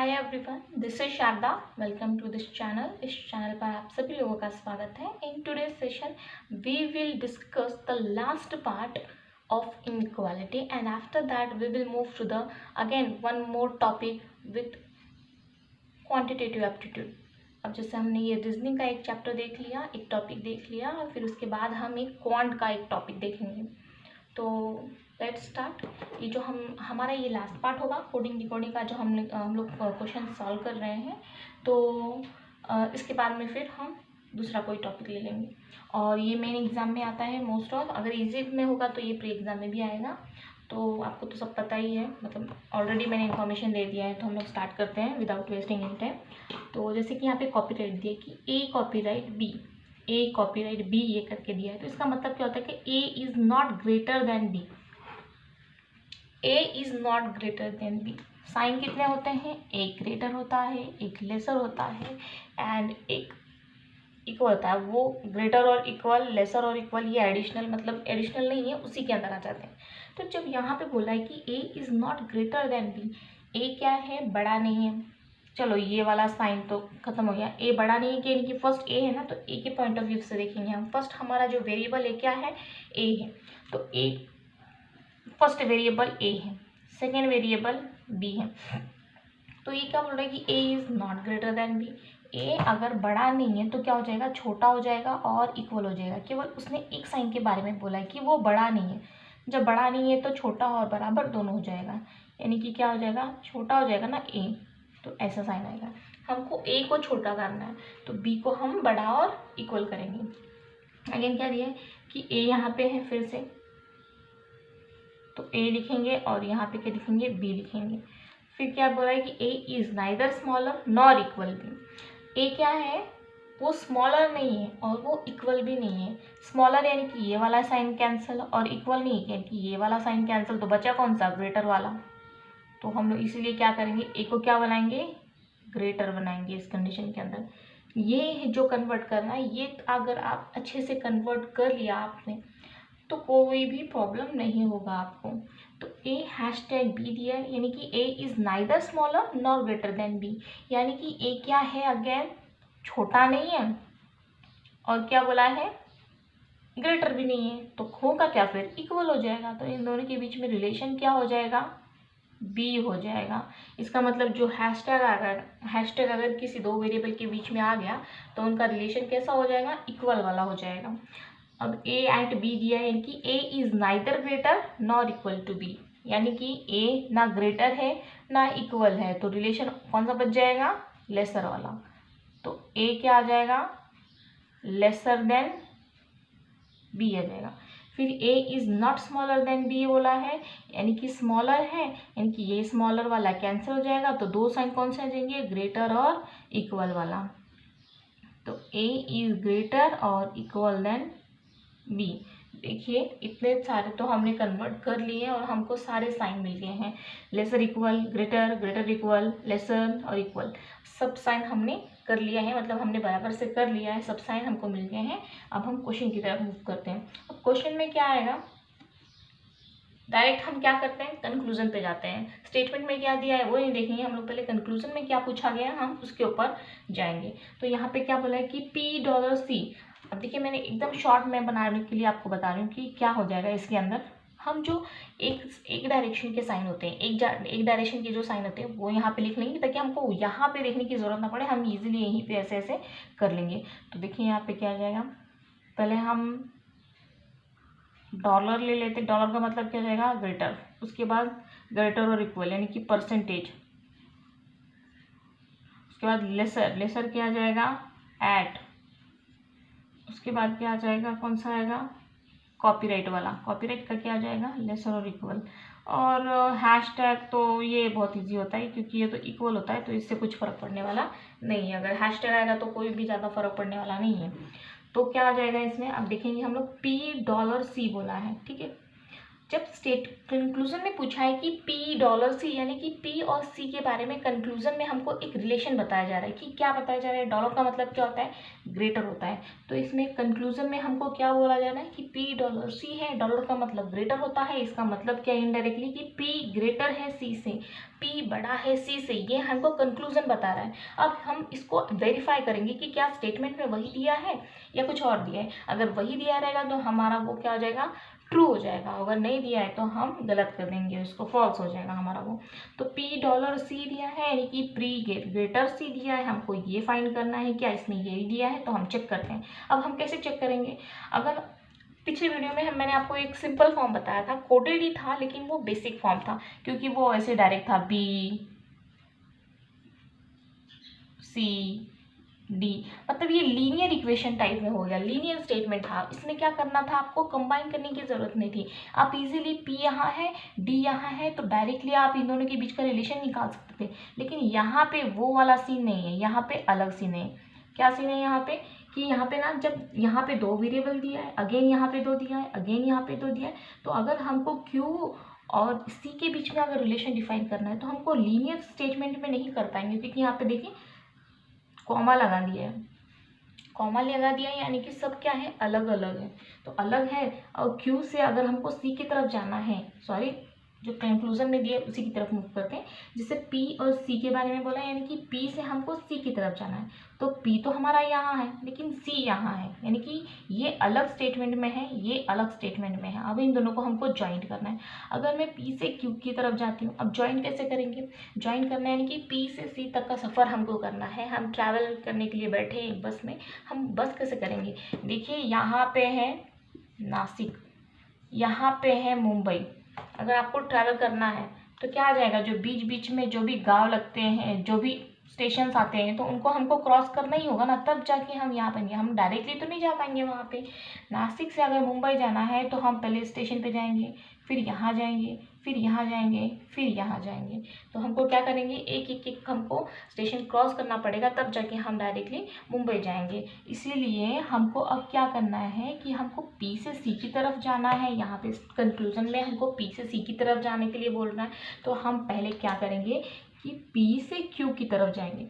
Hi everyone, this is Sharda. Welcome to this channel. इस channel पर आप सभी लोगों का स्वागत है। In today's session we will discuss the last part of inequality and after that we will move to the again one more topic with quantitative aptitude. अब जैसे हमने ये रीजनिंग का एक चैप्टर देख लिया, एक टॉपिक देख लिया, और फिर उसके बाद हम एक क्वांट का एक टॉपिक देखेंगे। तो लेट्स स्टार्ट। ये जो हमारा ये लास्ट पार्ट होगा कोडिंग डिकोडिंग का, जो हम लोग क्वेश्चन सॉल्व कर रहे हैं। तो इसके बाद में फिर हम दूसरा कोई टॉपिक ले लेंगे। और ये मेन एग्जाम में आता है मोस्ट ऑफ। अगर इजी में होगा तो ये प्री एग्जाम में भी आएगा। तो आपको तो सब पता ही है, मतलब ऑलरेडी मैंने इन्फॉर्मेशन दे दिया है। तो हम लोग स्टार्ट करते हैं विदाउट वेस्टिंग एनी टाइम। तो जैसे कि यहाँ पे कॉपीराइट दिया कि ए कॉपीराइट बी ये करके दिया है। तो इसका मतलब क्या होता है कि A is not greater than B. A is not greater than B. Sign कितने होते हैं? एक ग्रेटर होता है, एक लेसर होता है एंड एक इक्वल होता है। वो ग्रेटर और इक्वल, लेसर और इक्वल, ये एडिशनल, मतलब एडिशनल नहीं है, उसी के अंदर आ जाते हैं। तो जब यहाँ पे बोला है कि A is not greater than B, A क्या है? बड़ा नहीं है। चलो ये वाला साइन तो खत्म हो गया। ए बड़ा नहीं है, यानी कि फर्स्ट ए है ना, तो ए के पॉइंट ऑफ व्यू से देखेंगे हम। फर्स्ट हमारा जो वेरिएबल है क्या है? ए है। तो ए फर्स्ट वेरिएबल ए है, सेकेंड वेरिएबल बी है। तो ये क्या बोल रहा है कि A is not greater than B. A अगर बड़ा नहीं है तो क्या हो जाएगा? छोटा हो जाएगा और इक्वल हो जाएगा। केवल उसने एक साइन के बारे में बोला है कि वो बड़ा नहीं है। जब बड़ा नहीं है तो छोटा और बराबर दोनों हो जाएगा, यानी कि क्या हो जाएगा? छोटा हो जाएगा ना ए, तो ऐसा साइन आएगा। हमको ए को छोटा करना है तो बी को हम बड़ा और इक्वल करेंगे। अगेन क्या दिया है कि ए यहाँ पे है, फिर से तो ए लिखेंगे और यहाँ पे क्या लिखेंगे? बी लिखेंगे। फिर क्या बोला है कि A is neither smaller nor equal B. A क्या है? वो स्मॉलर नहीं है और वो इक्वल भी नहीं है। स्मॉलर यानी कि ये वाला साइन कैंसिल, और इक्वल नहीं यानी कि ये वाला साइन कैंसिल। तो बचा कौन सा? ग्रेटर वाला। तो हम लोग इसीलिए क्या करेंगे? ए को क्या बनाएंगे? ग्रेटर बनाएंगे इस कंडीशन के अंदर। ये जो कन्वर्ट करना है, ये अगर आप अच्छे से कन्वर्ट कर लिया आपने तो कोई भी प्रॉब्लम नहीं होगा आपको। तो ए हैशटैग बी दिया है, यानी कि A is neither smaller nor greater than B, यानी कि ए क्या है? अगेन छोटा नहीं है और क्या बोला है? ग्रेटर भी नहीं है। तो होगा क्या फिर? इक्वल हो जाएगा। तो इन दोनों के बीच में रिलेशन क्या हो जाएगा? बी हो जाएगा। इसका मतलब जो हैशटैग अगर किसी दो वेरिएबल के बीच में आ गया तो उनका रिलेशन कैसा हो जाएगा? इक्वल वाला हो जाएगा। अब ए एंड बी दिया है, यानी कि A is neither greater nor equal to B, यानी कि ए ना ग्रेटर है ना इक्वल है। तो रिलेशन कौन सा बच जाएगा? लेसर वाला। तो ए क्या आ जाएगा? लेसर देन बी आ जाएगा। फिर A is not smaller than B बोला है, यानी कि स्मॉलर है, यानी कि ये स्मॉलर वाला कैंसिल हो जाएगा। तो दो साइन कौन से आ जाएंगे? ग्रेटर और इक्वल वाला। तो ए इज ग्रेटर और इक्वल देन बी। देखिए इतने सारे तो हमने कन्वर्ट कर लिए और हमको सारे साइन मिल गए हैं। Lesser equal, greater, greater equal, lesser और इक्वल, सब साइन हमने कर लिया है, मतलब हमने बराबर से कर लिया है। सब साइन हमको मिल गए हैं। अब हम क्वेश्चन की तरफ मूव करते हैं। अब क्वेश्चन में क्या आएगा? डायरेक्ट हम क्या करते हैं? कंक्लूजन पे जाते हैं। स्टेटमेंट में क्या दिया है वो नहीं देखेंगे हम लोग, पहले कंक्लूजन में क्या पूछा गया हम उसके ऊपर जाएंगे। तो यहाँ पे क्या बोला है कि $P। अब देखिए मैंने एकदम शॉर्ट में बनाने के लिए आपको बता रही हूँ कि क्या हो जाएगा इसके अंदर। हम जो एक डायरेक्शन के साइन होते हैं, एक डायरेक्शन के जो साइन होते हैं वो यहाँ पे लिख लेंगे, ताकि हमको यहाँ पे देखने की ज़रूरत ना पड़े, हम इजीली यहीं पे ऐसे ऐसे कर लेंगे। तो देखिए यहाँ पे क्या आ जाएगा, पहले हम डॉलर ले लेते। डॉलर का मतलब क्या हो जाएगा? ग्रेटर। उसके बाद ग्रेटर और इक्वल, यानी कि परसेंटेज। उसके बाद लेसर, लेसर क्या आ जाएगा? एट। उसके बाद क्या आ जाएगा? कौन सा आएगा? कॉपीराइट वाला। कॉपीराइट का क्या आ जाएगा? लेसर और इक्वल। और हैशटैग तो ये बहुत इजी होता है क्योंकि ये तो इक्वल होता है, तो इससे कुछ फ़र्क पड़ने वाला नहीं है। अगर हैशटैग आएगा तो कोई भी ज़्यादा फर्क पड़ने वाला नहीं है। तो क्या आ जाएगा इसमें? अब देखेंगे हम लोग $P बोला है, ठीक है। जब स्टेट कंक्लूजन में पूछा है कि पी डॉलर सी, यानी कि पी और सी के बारे में कंक्लूजन में हमको एक रिलेशन बताया जा रहा है कि क्या बताया जा रहा है, डॉलर का मतलब क्या होता है, ग्रेटर होता है। तो इसमें कंक्लूजन में हमको क्या बोला जा रहा है कि पी डॉलर सी है, डॉलर का मतलब ग्रेटर होता है। इसका मतलब क्या है इनडायरेक्टली कि पी ग्रेटर है सी से, पी बड़ा है सी से, ये हमको कंक्लूजन बता रहा है। अब हम इसको वेरीफाई करेंगे कि क्या स्टेटमेंट में वही दिया है या कुछ और दिया है। अगर वही दिया रहेगा तो हमारा वो क्या हो जाएगा, ट्रू हो जाएगा। अगर नहीं दिया है तो हम गलत कर देंगे, उसको फॉल्स हो जाएगा हमारा वो। तो पी डॉलर सी दिया है, यानी कि प्री ग्रेटर सी दिया है, हमको ये फाइंड करना है क्या इसने यही दिया है। तो हम चेक करते हैं। अब हम कैसे चेक करेंगे, अगर पिछले वीडियो में मैंने आपको एक सिंपल फॉर्म बताया था, कोडेड ही था लेकिन वो बेसिक फॉर्म था, क्योंकि वो ऐसे डायरेक्ट था बी सी डी, मतलब ये लीनियर इक्वेशन टाइप में हो गया, लीनियर स्टेटमेंट था। इसमें क्या करना था, आपको कंबाइन करने की जरूरत नहीं थी। आप इजीली पी यहाँ है डी यहाँ है तो डायरेक्टली आप इन दोनों के बीच का रिलेशन निकाल सकते थे। लेकिन यहाँ पे वो वाला सीन नहीं है, यहाँ पे अलग सीन है। क्या सीन है यहाँ पे कि यहाँ पे ना, जब यहाँ पे दो वेरिएबल दिया है, अगेन यहाँ पे दो दिया है, अगेन यहाँ पे दो दिया है, तो अगर हमको क्यू और सी के बीच में अगर रिलेशन डिफाइन करना है तो हमको लीनियर स्टेटमेंट में नहीं कर पाएंगे, क्योंकि यहाँ पे देखिए कॉमा लगा दिया है, कॉमा लगा दिया है, यानी कि सब क्या है, अलग अलग है। तो अलग है, और क्यू से अगर हमको सी की तरफ जाना है, सॉरी जो कंक्लूजन में दिया उसी की तरफ मूव करते हैं, जिससे पी और सी के बारे में बोला, यानी कि पी से हमको सी की तरफ जाना है। तो पी तो हमारा यहाँ है लेकिन सी यहाँ है, यानी कि ये अलग स्टेटमेंट में है, ये अलग स्टेटमेंट में है। अब इन दोनों को हमको ज्वाइन करना है। अगर मैं पी से क्यू की तरफ जाती हूँ, अब ज्वाइन कैसे करेंगे, ज्वाइन करना है यानी कि पी से सी तक का सफ़र हमको करना है। हम ट्रैवल करने के लिए बैठे हैं बस में, हम बस कैसे करेंगे, देखिए यहाँ पे है नासिक, यहाँ पे है मुंबई। अगर आपको ट्रैवल करना है तो क्या आ जाएगा, जो बीच बीच में जो भी गांव लगते हैं, जो भी स्टेशन आते हैं, तो उनको हमको क्रॉस करना ही होगा ना, तब जाके हम यहाँ पाएंगे। हम डायरेक्टली तो नहीं जा पाएंगे वहाँ पे। नासिक से अगर मुंबई जाना है तो हम पहले स्टेशन पे जाएंगे, फिर यहाँ जाएंगे, फिर यहाँ जाएंगे, फिर यहाँ जाएंगे। तो हमको क्या करेंगे, एक एक एक हमको स्टेशन क्रॉस करना पड़ेगा, तब जाके हम डायरेक्टली मुंबई जाएंगे। इसीलिए हमको अब क्या करना है कि हमको पी से सी की तरफ जाना है। यहाँ पे कंक्लूजन में हमको पी से सी की तरफ जाने के लिए बोल रहा है। तो हम पहले क्या करेंगे कि पी से क्यू की तरफ जाएंगे।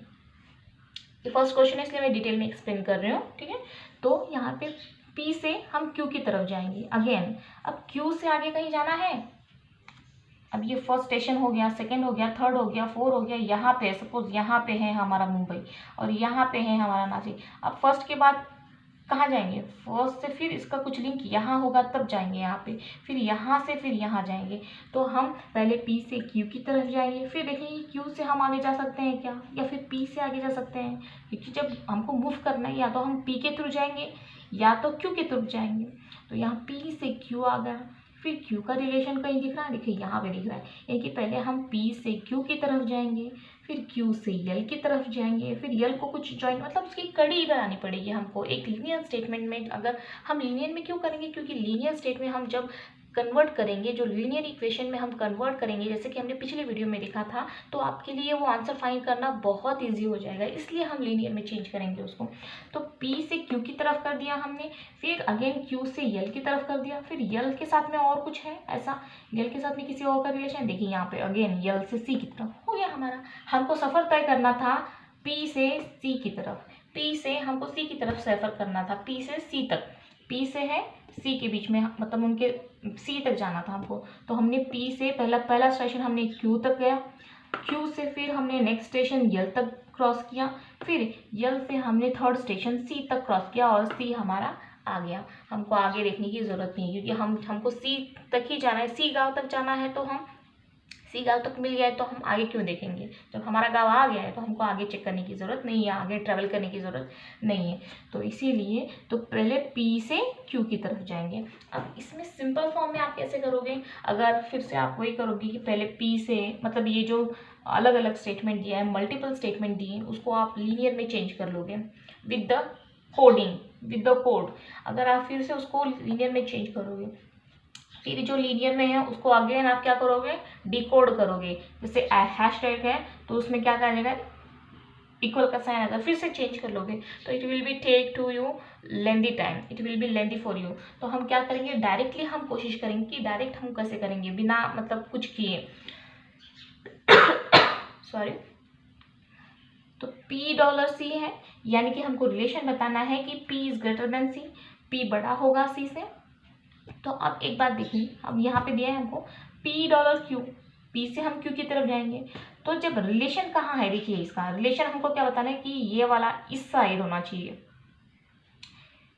ये फर्स्ट क्वेश्चन है इसलिए मैं डिटेल में एक्सप्लेन कर रही हूँ, ठीक है। तो यहाँ पे पी से हम क्यू की तरफ जाएंगे अगेन। अब क्यू से आगे कहीं जाना है, अब ये फर्स्ट स्टेशन हो गया, सेकंड हो गया, थर्ड हो गया, फोर हो गया, यहाँ पे सपोज यहाँ पे है हमारा मुंबई और यहाँ पे है हमारा नासिक। अब फर्स्ट के बाद कहाँ जाएंगे, फर्स्ट से फिर इसका कुछ लिंक यहाँ होगा तब जाएंगे यहाँ पे, फिर यहाँ से फिर यहाँ जाएंगे। तो हम पहले पी से क्यू की तरफ जाएंगे, फिर देखिए क्यू से हम आगे जा सकते हैं क्या, या फिर पी से आगे जा सकते हैं, क्योंकि जब हमको मूव करना है या तो हम पी के थ्रू जाएंगे या तो क्यू के थ्रू जाएंगे। तो यहाँ पी से क्यू आ गया, फिर क्यू का रिलेशन कहीं दिख रहा है, देखिए यहाँ पे दिख रहा है, यानी कि पहले हम पी से क्यू की तरफ जाएंगे, फिर क्यू से यल की तरफ जाएंगे, फिर यल को कुछ ज्वाइन, मतलब उसकी कड़ी बनानी पड़ेगी हमको एक लीनियर स्टेटमेंट में। अगर हम लीनियर में क्यों करेंगे, क्योंकि लीनियर स्टेट में हम जब कन्वर्ट करेंगे, जो लीनियर इक्वेशन में हम कन्वर्ट करेंगे, जैसे कि हमने पिछले वीडियो में देखा था, तो आपके लिए वो आंसर फाइंड करना बहुत ईजी हो जाएगा, इसलिए हम लीनियर में चेंज करेंगे उसको। तो पी से क्यू की तरफ कर दिया हमने, फिर अगेन क्यू से यल की तरफ कर दिया, फिर यल के साथ में और कुछ है ऐसा, यल के साथ में किसी और का रिलेशन, देखिए यहाँ पे अगेन यल से सी की तरफ हो गया हमारा। हमको सफ़र तय करना था पी से सी की तरफ, पी से हमको सी की तरफ सफ़र करना था, पी से सी तक, पी से है सी के बीच में, मतलब उनके सी तक जाना था हमको। तो हमने पी से पहला स्टेशन हमने क्यू तक गया, क्यू से फिर हमने नेक्स्ट स्टेशन यल तक क्रॉस किया, फिर यल से हमने थर्ड स्टेशन सी तक क्रॉस किया और सी हमारा आ गया। हमको आगे देखने की ज़रूरत नहीं है, क्योंकि हमको सी तक ही जाना है, सी गांव तक जाना है। तो हम सी गांव तक मिल गया है तो हम आगे क्यों देखेंगे, जब हमारा गांव आ गया है तो हमको आगे चेक करने की ज़रूरत नहीं है, आगे ट्रैवल करने की ज़रूरत नहीं है। तो इसीलिए तो पहले पी से क्यू की तरफ जाएंगे। अब इसमें सिंपल फॉर्म में आप कैसे करोगे, अगर फिर से आप वही करोगे कि पहले पी से, मतलब ये जो अलग अलग स्टेटमेंट दिया है, मल्टीपल स्टेटमेंट दिए, उसको आप लीनियर में चेंज कर लोगे with the coding, with the code. अगर आप फिर से उसको लीनियर में चेंज करोगे, फिर जो लीनियर में है उसको अगेन आप क्या करोगे, डिकोड करोगे। जैसे हैश टैग है तो उसमें क्या कहा जाएगा, इक्वल का साइन अगर फिर से चेंज कर लोगे तो it will be take to you lengthy time, it will be lengthy for you. तो हम क्या करेंगे, डायरेक्टली हम कोशिश करेंगे कि डायरेक्ट हम कैसे करेंगे बिना मतलब कुछ किए। सॉरी, तो P$C है, यानी कि हमको रिलेशन बताना है कि P is greater then C, P बड़ा होगा C से। तो अब एक बात देखिए, अब यहाँ पे दिया है हमको P$Q, P से हम Q की तरफ जाएंगे। तो जब रिलेशन कहाँ है, देखिए इसका रिलेशन हमको क्या बताना है कि ये वाला इस साइड होना चाहिए,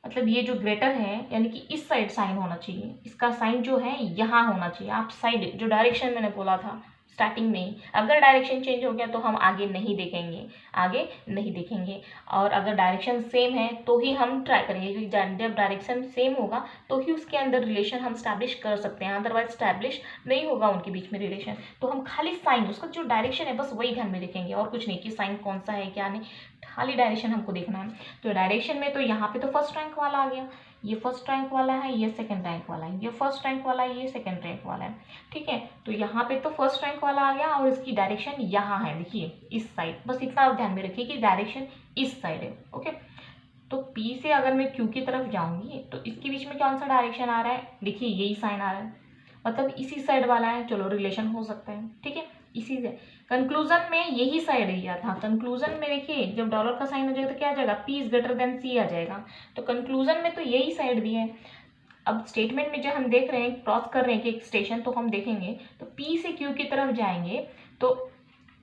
मतलब ये जो ग्रेटर है यानी कि इस साइड साइन होना चाहिए, इसका साइन जो है यहाँ होना चाहिए। आप साइड जो डायरेक्शन मैंने बोला था स्टार्टिंग में ही, अगर डायरेक्शन चेंज हो गया तो हम आगे नहीं देखेंगे, आगे नहीं देखेंगे। और अगर डायरेक्शन सेम है तो ही हम ट्राई करेंगे, क्योंकि जब डायरेक्शन सेम होगा तो ही उसके अंदर रिलेशन हम स्टैब्लिश कर सकते हैं, अदरवाइज स्टैब्लिश नहीं होगा उनके बीच में रिलेशन। तो हम खाली साइन, उसका जो डायरेक्शन है बस वही ध्यान में रखेंगे और कुछ नहीं कि साइन कौन सा है क्या नहीं, खाली डायरेक्शन हमको देखना है। तो डायरेक्शन में तो यहाँ पे तो फर्स्ट रैंक वाला आ गया, ये फर्स्ट रैंक वाला है, ये सेकंड रैंक वाला है, ये फर्स्ट रैंक वाला है, ये सेकंड रैंक वाला है, ठीक है। तो यहाँ पे तो फर्स्ट रैंक वाला आ गया और इसकी डायरेक्शन यहाँ है, देखिए इस साइड, बस इतना आप ध्यान में रखिए कि डायरेक्शन इस साइड है, ओके। तो P से अगर मैं Q की तरफ जाऊंगी तो इसके बीच में कौन सा डायरेक्शन आ रहा है, देखिए यही साइन आ रहा है, मतलब इसी साइड वाला है, चलो रिलेशन हो सकता है, ठीक है। इसी से कंक्लूजन में यही साइड दिया था, कंक्लूजन में देखिए जब डॉलर का साइन हो जाएगा तो क्या आ जाएगा, P is greater then C आ जाएगा। तो कंक्लूजन में तो यही साइड दिया है। अब स्टेटमेंट में जब हम देख रहे हैं, क्रॉस कर रहे हैं कि एक स्टेशन, तो हम देखेंगे तो P से Q की तरफ जाएंगे तो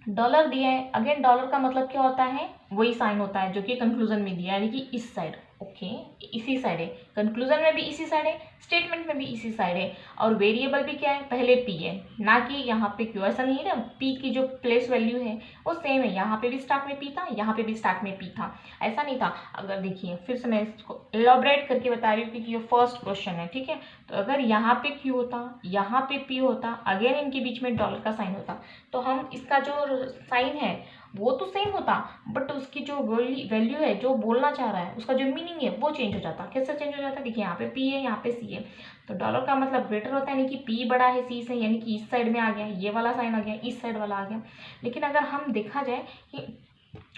डॉलर दिया है, अगेन डॉलर का मतलब क्या होता है, वही साइन होता है जो कि कंक्लूजन में दिया है, यानी कि इस साइड, ओके इसी साइड है, कंक्लूजन में भी इसी साइड है, स्टेटमेंट में भी इसी साइड है। और वेरिएबल भी क्या है, पहले P है, ना कि यहाँ पे Q। ऐसा नहीं है ना, P की जो प्लेस वैल्यू है वो सेम है, यहाँ पे भी स्टार्ट में P था, यहाँ पे भी स्टार्ट में P था, ऐसा नहीं था। अगर देखिए फिर से मैं इसको एलॉबरेट करके बता रही हूँ क्योंकि ये फर्स्ट क्वेश्चन है, ठीक है। तो अगर यहाँ पे Q होता, यहाँ पे P होता, अगेन इनके बीच में डॉलर का साइन होता, तो हम इसका जो साइन है वो तो सेम होता, बट उसकी जो वैल्यू है, जो बोलना चाह रहा है, उसका जो मीनिंग है वो चेंज हो जाता। कैसे चेंज हो जाता, देखिए यहाँ पे P है, यहाँ पे C है, तो डॉलर का मतलब ग्रेटर होता है, यानी कि P बड़ा है C से, यानी कि इस साइड में आ गया, ये वाला साइन आ गया, इस साइड वाला आ गया। लेकिन अगर हम देखा जाए कि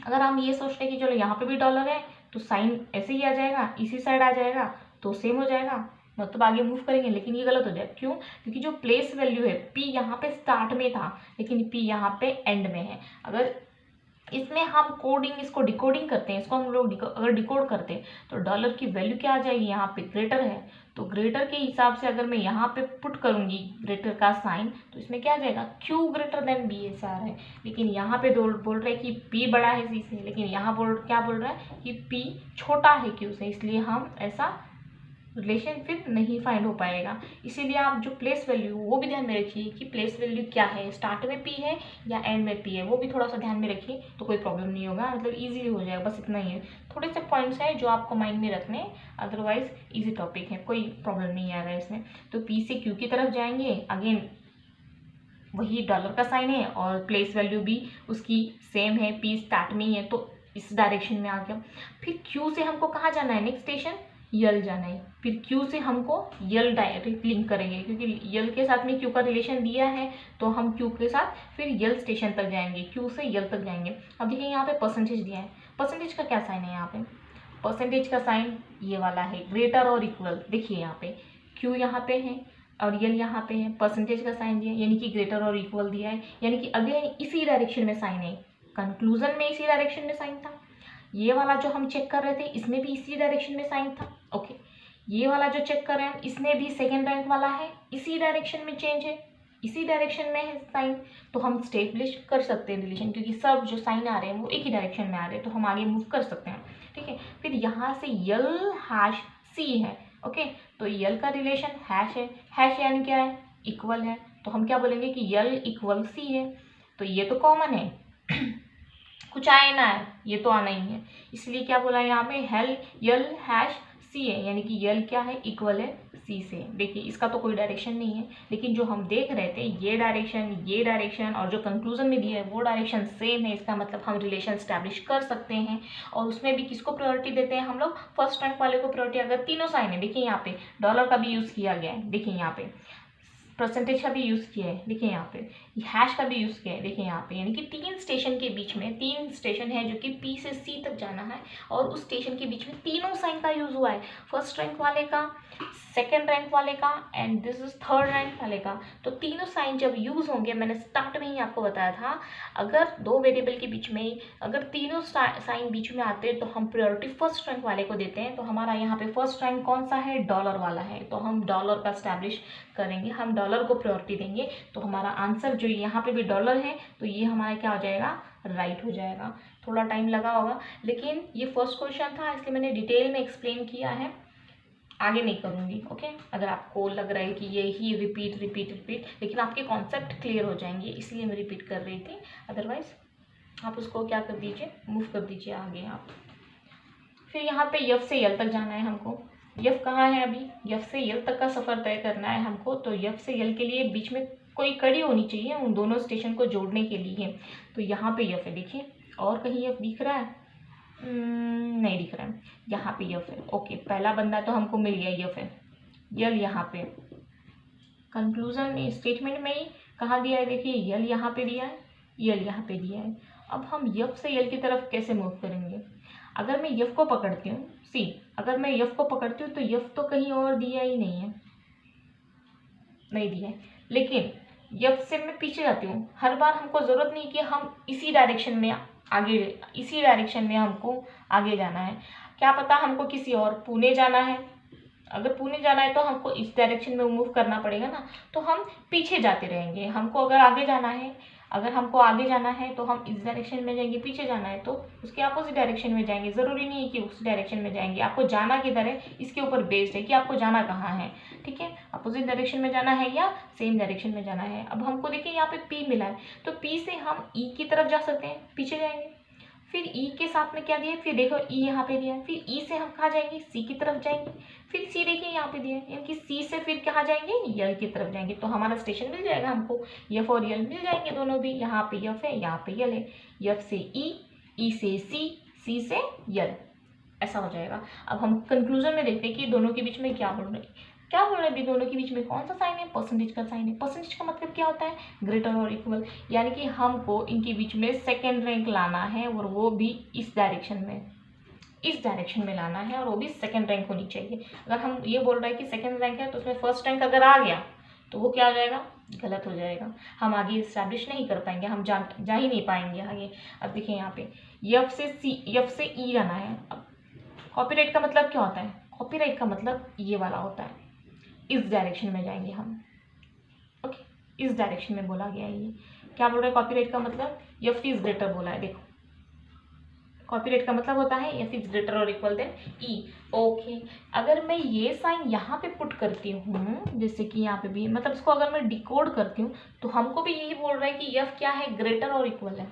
अगर हम ये सोचते हैं कि चलो यहाँ पे भी डॉलर है तो साइन ऐसे ही आ जाएगा, इसी साइड आ जाएगा, तो सेम हो जाएगा, मतलब आगे मूव करेंगे, लेकिन ये गलत हो जाए। क्यों, क्योंकि जो प्लेस वैल्यू है P यहाँ पे स्टार्ट में था लेकिन P यहाँ पे एंड में है। अगर इसमें हम कोडिंग, इसको डिकोडिंग करते हैं, इसको हम लोग अगर डिकोड करते हैं तो डॉलर की वैल्यू क्या आ जाएगी, यहाँ पे ग्रेटर है, तो ग्रेटर के हिसाब से अगर मैं यहाँ पे पुट करूँगी ग्रेटर का साइन तो इसमें क्या आ जाएगा, Q ग्रेटर देन B ऐसा आ रहा है। लेकिन यहाँ पे बोल रहे हैं कि P बड़ा है C से, लेकिन यहाँ क्या बोल रहा है कि P छोटा है Q से, इसलिए हम ऐसा रिलेशनशिप नहीं फाइंड हो पाएगा। इसीलिए आप जो प्लेस वैल्यू वो भी ध्यान में रखिए कि प्लेस वैल्यू क्या है, स्टार्ट में P है या एंड में P है, वो भी थोड़ा सा ध्यान में रखिए, तो कोई प्रॉब्लम नहीं होगा, मतलब इजीली हो जाएगा। बस इतना ही है, थोड़े से पॉइंट्स हैं जो आपको माइंड में रखने, अदरवाइज इजी टॉपिक है, कोई प्रॉब्लम नहीं आएगा इसमें। तो P से Q की तरफ जाएंगे, अगेन वही डॉलर का साइन है और प्लेस वैल्यू भी उसकी सेम है, P स्टार्ट में ही है तो इस डायरेक्शन में आ गया। फिर Q से हमको कहाँ जाना है, नेक्स्ट स्टेशन यल जाना है, फिर Q से हमको यल डायरेक्ट लिंक करेंगे, क्योंकि यल के साथ में Q का रिलेशन दिया है तो हम Q के साथ फिर यल स्टेशन तक जाएंगे, Q से यल तक जाएंगे। अब देखिए यहाँ पे परसेंटेज दिया है, परसेंटेज का क्या साइन है, यहाँ पे परसेंटेज का साइन ये वाला है, ग्रेटर और इक्वल। देखिए यहाँ पे Q यहाँ पे है और यल यहाँ पे है, परसेंटेज का साइन दिया है यानी कि ग्रेटर और इक्वल दिया है, यानी कि अगेन इसी डायरेक्शन में साइन है, कंक्लूजन में इसी डायरेक्शन में साइन था। ये वाला जो हम चेक कर रहे थे इसमें भी इसी डायरेक्शन में साइन था, ओके। ये वाला जो चेक कर रहे हैं इसमें भी सेकेंड रैंक वाला है, इसी डायरेक्शन में चेंज है, इसी डायरेक्शन में है साइन, तो हम स्टेब्लिश कर सकते हैं रिलेशन, क्योंकि सब जो साइन आ रहे हैं वो एक ही डायरेक्शन में आ रहे हैं, तो हम आगे मूव कर सकते हैं, ठीक है। फिर यहाँ से यल हैश C है, ओके, तो यल का रिलेशन हैश है, हैश यानी क्या है, इक्वल है, तो हम क्या बोलेंगे कि यल इक्वल C है, तो ये तो कॉमन है कुछ आए ना है, ये तो आना ही है, इसलिए क्या बोला यहाँ पे यल हैश C है, यानी कि यल क्या है, इक्वल है C से। देखिए इसका तो कोई डायरेक्शन नहीं है, लेकिन जो हम देख रहे थे ये डायरेक्शन और जो कंक्लूजन में दिया है वो डायरेक्शन सेम है, इसका मतलब हम रिलेशन स्टैब्लिश कर सकते हैं। और उसमें भी किसको प्रायोरिटी देते हैं हम लोग, फर्स्ट रैंक वाले को प्रायोरिटी। अगर तीनों साइन है, देखिए यहाँ पे डॉलर का भी यूज़ किया गया है, देखिए यहाँ पे परसेंटेज का भी यूज़ किया है, देखिए यहाँ पे हैश का भी यूज़ किया है, देखिए यहाँ पे, यानी कि 3 स्टेशन के बीच में 3 स्टेशन है जो कि P से C तक जाना है और उस स्टेशन के बीच में तीनों साइन का यूज़ हुआ है, फर्स्ट रैंक वाले का, सेकेंड रैंक वाले का and this is third rank वाले का। तो तीनों साइन जब यूज़ होंगे, मैंने स्टार्ट में ही आपको बताया था, अगर दो वेरिएबल के बीच में अगर तीनों साइन बीच में आते हैं तो हम प्रायोरिटी फर्स्ट रैंक वाले को देते हैं। तो हमारा यहाँ पे फर्स्ट रैंक कौन सा है, डॉलर वाला है, तो हम डॉलर का स्टैब्लिश करेंगे, हम डॉलर को प्रायोरिटी देंगे। तो हमारा आंसर जो यहाँ पे भी डॉलर है तो ये हमारा क्या हो जाएगा, राइट हो जाएगा। थोड़ा टाइम लगा होगा, लेकिन ये फर्स्ट क्वेश्चन था इसलिए मैंने डिटेल में एक्सप्लेन किया है, आगे नहीं करूँगी। ओके, अगर आपको लग रहा है कि ये ही रिपीट, लेकिन आपके कॉन्सेप्ट क्लियर हो जाएंगे इसलिए मैं रिपीट कर रही थी, अदरवाइज आप उसको क्या कर दीजिए, मूव कर दीजिए आगे आप। फिर यहाँ पे यफ से यल तक जाना है हमको। यफ कहाँ है, अभी यफ से यल तक का सफ़र तय करना है हमको। तो यफ से यल के लिए बीच में कोई कड़ी होनी चाहिए उन दोनों स्टेशन को जोड़ने के लिए। तो यहाँ पे यफ है, देखिए, और कहीं यफ दिख रहा है, नहीं दिख रहा है, यहाँ पे यफ है। ओके, पहला बंदा तो हमको मिल गया, यफ है, यल यहाँ पे कंक्लूजन में स्टेटमेंट में ही कहाँ दिया है, देखिए यल यहाँ पे दिया है, यल यहाँ पे दिया है। अब हम यफ से यल की तरफ कैसे मूव करेंगे, अगर मैं यफ को पकड़ती हूँ, सी अगर मैं यफ को पकड़ती हूँ तो यफ तो कहीं और दिया ही नहीं है, नहीं दिया है, लेकिन यफ से मैं पीछे जाती हूँ। हर बार हमको ज़रूरत नहीं कि हम इसी डायरेक्शन में आगे, इसी डायरेक्शन में हमको आगे जाना है, क्या पता हमको किसी और पुणे जाना है, अगर पुणे जाना है तो हमको इस डायरेक्शन में मूव करना पड़ेगा ना, तो हम पीछे जाते रहेंगे। हमको अगर आगे जाना है, अगर हमको आगे जाना है तो हम इस डायरेक्शन में जाएंगे, पीछे जाना है तो उसके अपोजिट डायरेक्शन में जाएंगे। ज़रूरी नहीं है कि उस डायरेक्शन में जाएंगे, आपको जाना किधर है इसके ऊपर बेस्ड है कि आपको जाना कहाँ है, ठीक है, अपोजिट डायरेक्शन में जाना है या सेम डायरेक्शन में जाना है। अब हमको देखिए यहाँ पे P मिला है, तो P से हम E की तरफ जा सकते हैं, पीछे जाएंगे। फिर E के साथ में क्या दिया है, फिर देखो E यहाँ पे दिया है, फिर E से हम कहाँ जाएंगे, C की तरफ जाएंगे। फिर C देखिए यहाँ पे दिया है, यानी कि C से फिर कहाँ जाएंगे, यल की तरफ जाएंगे। तो हमारा स्टेशन मिल जाएगा हमको, यफ और यल मिल जाएंगे दोनों भी, यहाँ पे यफ है, यहाँ पे यल है, यफ से E, E से C, C से यल, ऐसा हो जाएगा। अब हम कंक्लूजन में देखते हैं कि दोनों के बीच में क्या बोल रहे हैं, क्या बोल रहे हैं, दोनों के बीच में कौन सा साइन है, परसेंटेज का साइन है। परसेंटेज का मतलब क्या होता है, ग्रेटर और इक्वल, यानी कि हमको इनके बीच में सेकेंड रैंक लाना है और वो भी इस डायरेक्शन में, इस डायरेक्शन में लाना है और वो भी सेकेंड रैंक होनी चाहिए। अगर हम ये बोल रहे हैं कि सेकेंड रैंक है तो उसमें फर्स्ट रैंक अगर आ गया तो वो क्या हो जाएगा, गलत हो जाएगा, हम आगे इस्टेब्लिश नहीं कर पाएंगे, हम जा ही नहीं पाएंगे आगे। अब देखिए यहाँ पे यफ से सी, यफ से ई जाना है। अब कॉपीराइट का मतलब क्या होता है, कॉपीराइट का मतलब ये वाला होता है, इस डायरेक्शन में जाएंगे हम। ओके, इस डायरेक्शन में बोला गया है। ये क्या बोल रहा है, कॉपीराइट का मतलब एफ इज ग्रेटर बोला है। देखो, कॉपीराइट का मतलब होता है एफ इज ग्रेटर और इक्वल देन ई। ओके, अगर मैं ये साइन यहाँ पे पुट करती हूँ, जैसे कि यहाँ पे भी, मतलब इसको अगर मैं डिकोड करती हूँ तो हमको भी यही बोल रहा है कि एफ क्या है, ग्रेटर और इक्वल है।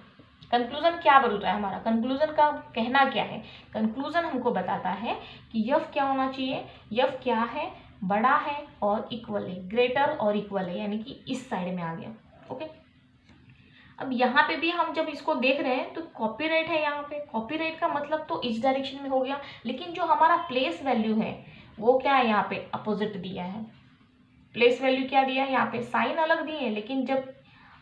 कंक्लूजन क्या बोल रहा है हमारा, कंक्लूजन का कहना क्या है, कंक्लूजन हमको बताता है कि यफ क्या होना चाहिए, यफ क्या है, बड़ा है और इक्वल है, ग्रेटर और इक्वल है, यानी कि इस साइड में आ गया। ओके, अब यहाँ पे भी हम जब इसको देख रहे हैं तो कॉपीराइट है, यहाँ पे कॉपीराइट का मतलब तो इस डायरेक्शन में हो गया, लेकिन जो हमारा प्लेस वैल्यू है वो क्या है, यहाँ पे अपोजिट दिया है। प्लेस वैल्यू क्या दिया है, यहाँ पे साइन अलग दिए हैं, लेकिन जब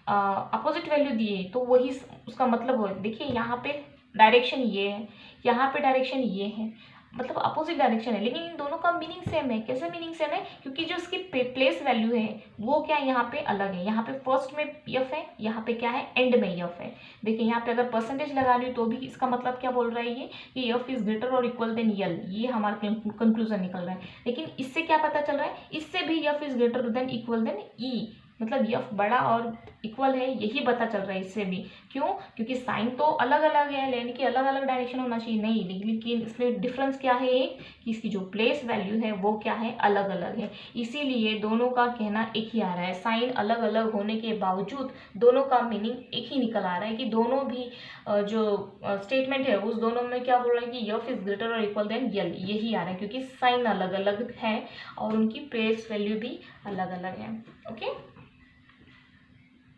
अपोजिट वैल्यू दिए तो वही उसका मतलब हो। देखिए यहाँ पे डायरेक्शन ये है, यहाँ पे डायरेक्शन ये है, मतलब अपोजिट डायरेक्शन है, लेकिन इन दोनों का मीनिंग सेम है। कैसे मीनिंग सेम है, क्योंकि जो इसकी प्लेस वैल्यू है वो क्या है, यहाँ पे अलग है। यहाँ पे फर्स्ट में यफ है, यहाँ पे क्या है, एंड में यफ है। देखिए यहाँ पे अगर परसेंटेज लगा ली तो भी इसका मतलब क्या बोल रहा है ये, कि यफ इज ग्रेटर और इक्वल देन यल, ये हमारा कंक्लूजन निकल रहा है। लेकिन इससे क्या पता चल रहा है, इससे भी F is greater than equal than E, मतलब यफ बड़ा और इक्वल है, यही पता चल रहा है इससे भी। क्यों, क्योंकि साइन तो अलग अलग है, यानी कि अलग अलग डायरेक्शन होना चाहिए, नहीं, लेकिन इसमें डिफरेंस क्या है एक, कि इसकी जो प्लेस वैल्यू है वो क्या है, अलग अलग है। इसीलिए दोनों का कहना एक ही आ रहा है, साइन अलग अलग होने के बावजूद दोनों का मीनिंग एक ही निकल आ रहा है, कि दोनों भी जो स्टेटमेंट है उस दोनों में क्या बोल रहा है कि यफ इज ग्रेटर और इक्वल देन यल, यही आ रहा है, क्योंकि साइन अलग अलग है और उनकी प्लेस वैल्यू भी अलग अलग है। ओके,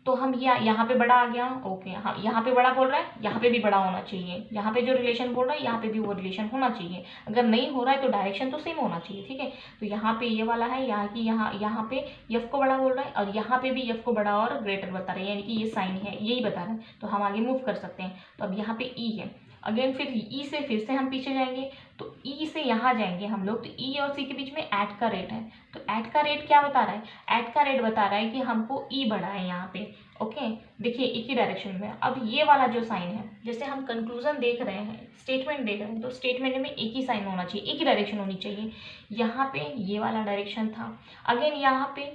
तो हम यहाँ पे बड़ा आ गया, ओके। हाँ, यहाँ पे बड़ा बोल रहा है, यहाँ पे भी बड़ा होना चाहिए। यहाँ पे जो रिलेशन बोल रहा है, यहाँ पे भी वो रिलेशन होना चाहिए। अगर नहीं हो रहा है तो डायरेक्शन तो सेम होना चाहिए, ठीक है। तो यहाँ पे ये वाला है, यहाँ पे एफ को बड़ा बोल रहा है, और यहाँ पे भी एफ को बड़ा और ग्रेटर बता रहे हैं, यानी कि ये साइन है, यही बता रहे हैं। तो हम आगे मूव कर सकते हैं। तो अब यहाँ पे ई है, अगेन फिर ई से फिर से हम पीछे जाएंगे, तो ई से यहाँ जाएंगे हम लोग, तो ई और सी के बीच में ऐड का रेट है। तो ऐड का रेट क्या बता रहा है? ऐड का रेट बता रहा है कि हमको ई बड़ा है यहाँ पे, ओके। देखिए एक ही डायरेक्शन में। अब ये वाला जो साइन है, जैसे हम कंक्लूजन देख रहे हैं, स्टेटमेंट देख रहे हैं, तो स्टेटमेंट में एक ही साइन होना चाहिए, एक ही डायरेक्शन होनी चाहिए। यहाँ पे ये वाला डायरेक्शन था, अगेन यहाँ पे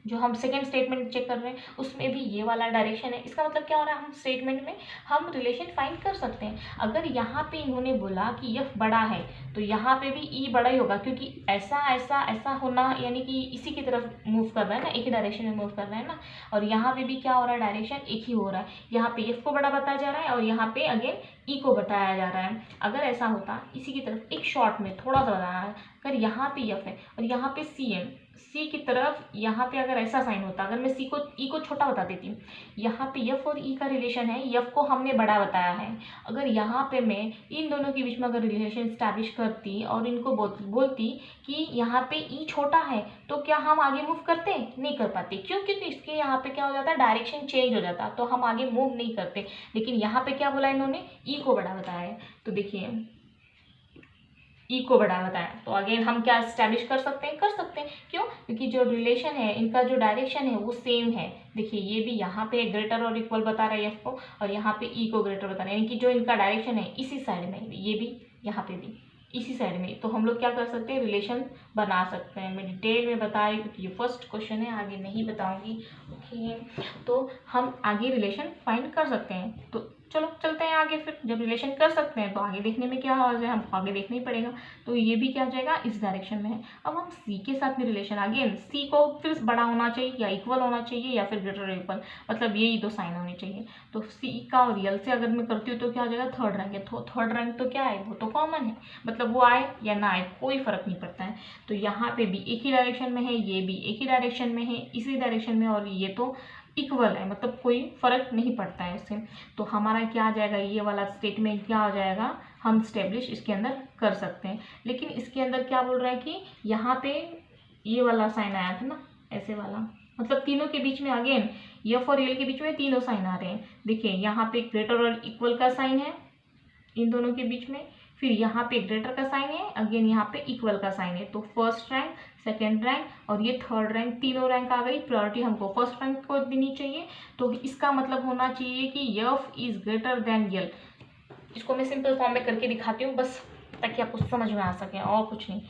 जो हम सेकेंड स्टेटमेंट चेक कर रहे हैं उसमें भी ये वाला डायरेक्शन है। इसका मतलब क्या हो रहा है, हम स्टेटमेंट में हम रिलेशन फाइंड कर सकते हैं। अगर यहाँ पे इन्होंने बोला कि एफ बड़ा है, तो यहाँ पे भी ई बड़ा ही होगा, क्योंकि ऐसा ऐसा ऐसा होना, यानी कि इसी की तरफ मूव कर रहा है ना, एक ही डायरेक्शन में मूव कर रहा है ना। और यहाँ पे भी क्या हो रहा है, डायरेक्शन एक ही हो रहा है। यहाँ पे एफ को बड़ा बताया जा रहा है और यहाँ पे अगेन ई को बताया जा रहा है। अगर ऐसा होता, इसी की तरफ एक शॉर्ट में थोड़ा सा बताना है, अगर यहाँ पे एफ है और यहाँ पे सी है, सी की तरफ यहाँ पे अगर ऐसा साइन होता, अगर मैं सी को ई को छोटा बता देती हूँ, यहाँ पे एफ और ई का रिलेशन है, एफ को हमने बड़ा बताया है। अगर यहाँ पे मैं इन दोनों के बीच में अगर रिलेशन स्टैब्लिश करती और इनको बोलती कि यहाँ पे ई छोटा है, तो क्या हम आगे मूव करते? नहीं कर पाते। क्यों? क्योंकि इसके यहाँ पे क्या हो जाता है, डायरेक्शन चेंज हो जाता, तो हम आगे मूव नहीं करते। लेकिन यहाँ पे क्या बोला इन्होंने, ई को बड़ा बताया है। तो देखिए ई को बड़ा बताया, तो अगेन हम क्या स्टैब्लिश कर सकते हैं? कर सकते हैं। क्यों? क्योंकि जो रिलेशन है, इनका जो डायरेक्शन है वो सेम है। देखिए ये भी यहाँ पे ग्रेटर और इक्वल बता रहा है एफ को, और यहाँ पे ई को ग्रेटर बता रहा है, यानी कि जो इनका डायरेक्शन है इसी साइड में, ये भी यहाँ पे भी इसी साइड में। तो हम लोग क्या कर सकते हैं, रिलेशन बना सकते हैं। मैं डिटेल में बता रही हूँ क्योंकि ये फर्स्ट क्वेश्चन है, आगे नहीं बताऊंगी, ओके। तो हम आगे रिलेशन फाइंड कर सकते हैं। तो चलो चलते हैं आगे। फिर जब रिलेशन कर सकते हैं तो आगे देखने में क्या हो जाए, हमको आगे देखना ही पड़ेगा। तो ये भी क्या हो जाएगा, इस डायरेक्शन में है। अब हम सी के साथ में रिलेशन, अगेन सी को फिर बड़ा होना चाहिए या इक्वल होना चाहिए या फिर ग्रेटर इक्वल, मतलब यही दो साइन होनी चाहिए। तो सी का और यल से अगर मैं करती हूँ तो क्या हो जाएगा, थर्ड रैंक है। थर्ड रैंक तो क्या है, वो तो कॉमन है, मतलब वो आए या ना आए कोई फर्क नहीं पड़ता है। तो यहाँ पे भी एक ही डायरेक्शन में है, ये भी एक ही डायरेक्शन में है, इसी डायरेक्शन में, और ये तो इक्वल है, मतलब कोई फर्क नहीं पड़ता है इससे। तो हमारा क्या आ जाएगा, ये वाला स्टेटमेंट क्या हो जाएगा, हम स्टेब्लिश इसके अंदर कर सकते हैं। लेकिन इसके अंदर क्या बोल रहा है कि यहाँ पे ये वाला साइन आया था ना, ऐसे वाला, मतलब तीनों के बीच में अगेन एफ और एल के बीच में तीनों साइन आ रहे हैं। देखिए यहाँ पे ग्रेटर और इक्वल का साइन है इन दोनों के बीच में, फिर यहाँ पे ग्रेटर का साइन है, अगेन यहाँ पे इक्वल का साइन है। तो फर्स्ट रैंक, सेकेंड रैंक और ये थर्ड रैंक, तीनों रैंक आ गई। प्रायोरिटी हमको फर्स्ट रैंक को देनी चाहिए। तो इसका मतलब होना चाहिए कि एफ इज ग्रेटर देन यल। इसको मैं सिंपल फॉर्म में करके दिखाती हूँ बस, ताकि आपको समझ में आ सके, और कुछ नहीं।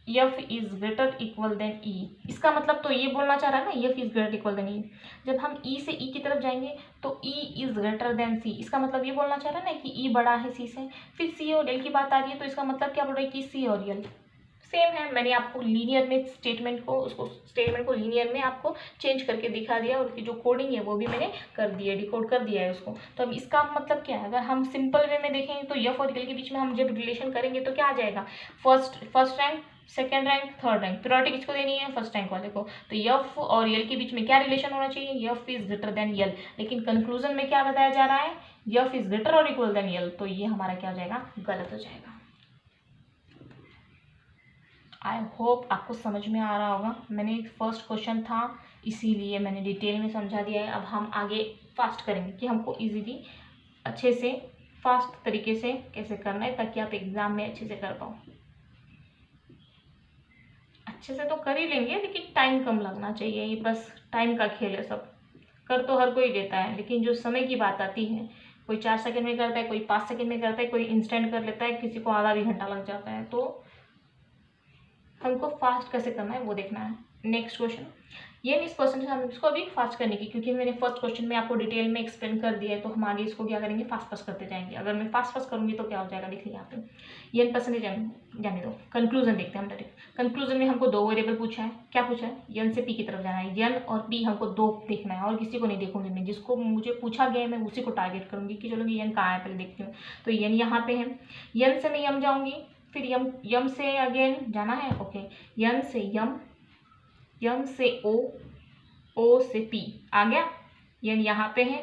F is greater equal than E, इसका मतलब तो ये बोलना चाह रहा है ना, F is greater equal than E. जब हम ई से ई की तरफ जाएंगे तो E is greater than C, इसका मतलब ये बोलना चाह रहा है ना कि ई बड़ा है सी से। फिर सी और एल की बात आ रही है, तो इसका मतलब क्या बोल रहा है कि सी और एल सेम है। मैंने आपको लीनियर में स्टेटमेंट को लीनियर में आपको चेंज करके दिखा दिया, और उसकी जो कोडिंग है वो भी मैंने कर दी है, डिकोड कर दिया है उसको। तो अब इसका मतलब क्या है, अगर हम सिंपल वे में देखेंगे तो एफ और एल के बीच में हम जब रिलेशन करेंगे तो क्या आ जाएगा, first rank, second rank, third rank. Priority किसको देनी है, फर्स्ट रैंक वाले को। तो एफ और यल के बीच में क्या रिलेशन होना चाहिए, एफ इज ग्रेटर देन यल। लेकिन कंक्लूजन में क्या बताया जा रहा है, एफ इज ग्रेटर और इक्वल देन यल। तो ये हमारा क्या हो जाएगा, गलत हो जाएगा। आई होप आपको समझ में आ रहा होगा। मैंने फर्स्ट क्वेश्चन था इसीलिए मैंने डिटेल में समझा दिया है। अब हम आगे फास्ट करेंगे कि हमको इजीली अच्छे से फास्ट तरीके से कैसे करना है, ताकि आप एग्जाम में अच्छे से कर पाओ। अच्छे से तो कर ही लेंगे, लेकिन टाइम कम लगना चाहिए, ये बस टाइम का खेल है। सब कर तो हर कोई देता है, लेकिन जो समय की बात आती है, कोई 4 सेकंड में करता है, कोई 5 सेकंड में करता है, कोई इंस्टेंट कर लेता है, किसी को आधा भी घंटा लग जाता है। तो हमको फास्ट कैसे करना है वो देखना है। नेक्स्ट क्वेश्चन, ये इस क्वेश्चन से हम इसको अभी फास्ट करने की, क्योंकि मैंने फर्स्ट क्वेश्चन में आपको डिटेल में एक्सप्लेन कर दिया है, तो हम आगे इसको क्या करेंगे, फास्ट करते जाएंगे। अगर मैं फास्ट करूँगी तो क्या हो जाएगा, देखिए यहाँ पे एन परसेंटेज जाने दो। कंक्लूजन देखते हैं हम डायरेक्ट। कंक्लूजन में हमको 2 वेरिएबल पूछा है। क्या पूछा है, एन से पी की तरफ जाना है। एन और पी हमको 2 देखना है, और किसी को नहीं देखूंगी मैं, जिसको मुझे पूछा गया है मैं उसी को टारगेट करूँगी कि चलो एन कहाँ है पहले देखती हूँ। तो एन यहाँ पे है, एन से मैं एम जाऊँगी, फिर यम से अगेन जाना है, ओके। यम से यम, यम से ओ, ओ से पी आ गया, यानी यहाँ पे है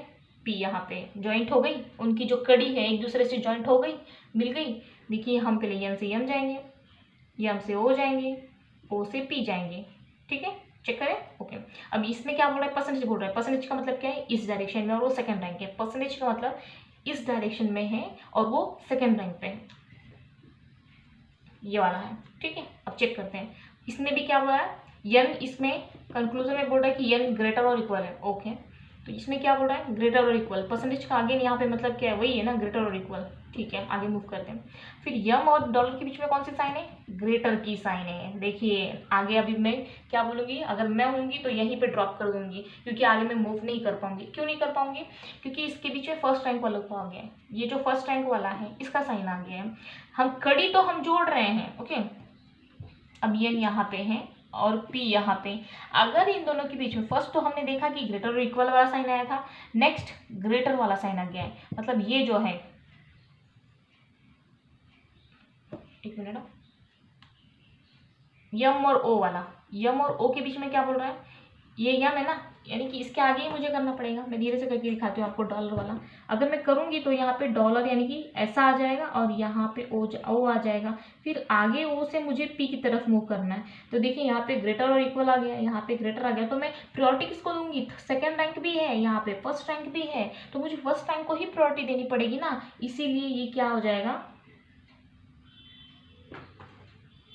पी, यहाँ पे ज्वाइंट हो गई, उनकी जो कड़ी है एक दूसरे से ज्वाइंट हो गई, मिल गई। देखिए हम पहले एन से एम जाएंगे, एम से ओ जाएंगे, ओ से पी जाएंगे, ठीक है, चेक करें। ओके, अब इसमें क्या बोल रहा है, परसेंटेज बोल रहा है। परसेंटेज का मतलब क्या है, इस डायरेक्शन में और वो सेकंड रैंक है। परसेंटेज का मतलब इस डायरेक्शन में है और वो सेकंड रैंक पे है, ये वाला है, ठीक है। अब चेक करते हैं, इसमें भी क्या बोला है, यन इसमें कंक्लूजन में बोल रहा है कि यन ग्रेटर और इक्वल है। ओके, तो इसमें क्या बोल रहा है, ग्रेटर और इक्वल। परसेंटेज का आगे यहाँ पे मतलब क्या है, वही है ना, ग्रेटर और इक्वल, ठीक है। आगे मूव करते हैं। फिर यम और डॉलर के बीच में कौन सी साइन है, ग्रेटर की साइन है। देखिए आगे अभी मैं क्या बोलूँगी, अगर मैं होंगी तो यहीं पे ड्रॉप कर दूंगी, क्योंकि आगे मैं मूव नहीं कर पाऊंगी। क्यों नहीं कर पाऊंगी, क्योंकि इसके बीच में फर्स्ट रैंक वाला को आ गया है, ये जो फर्स्ट रैंक वाला है इसका साइन आ गया है। हम कड़ी तो हम जोड़ रहे हैं, ओके। अब ये यहाँ पे है और P यहाँ पे, अगर इन दोनों के बीच में फर्स्ट तो हमने देखा कि ग्रेटर और इक्वल वाला साइन आया था, नेक्स्ट ग्रेटर वाला साइन आ गया है, मतलब ये जो है, एक मिनट, यम और ओ वाला, यम और ओ के बीच में क्या बोल रहा है, ये यम है ना, यानी कि इसके आगे ही मुझे करना पड़ेगा। मैं धीरे से करके दिखाती हूँ आपको डॉलर वाला। अगर मैं करूँगी तो यहाँ पे डॉलर यानी कि ऐसा आ जाएगा और यहाँ पे ओ आ जाएगा, फिर आगे ओ से मुझे पी की तरफ मूव करना है। तो देखिए यहाँ पे ग्रेटर और इक्वल आ गया, यहाँ पे ग्रेटर आ गया, तो मैं प्रायोरिटी किसको दूंगी, सेकेंड रैंक भी है, यहाँ पे फर्स्ट रैंक भी है, तो मुझे फर्स्ट रैंक को ही प्रायोरिटी देनी पड़ेगी ना, इसीलिए ये क्या हो जाएगा,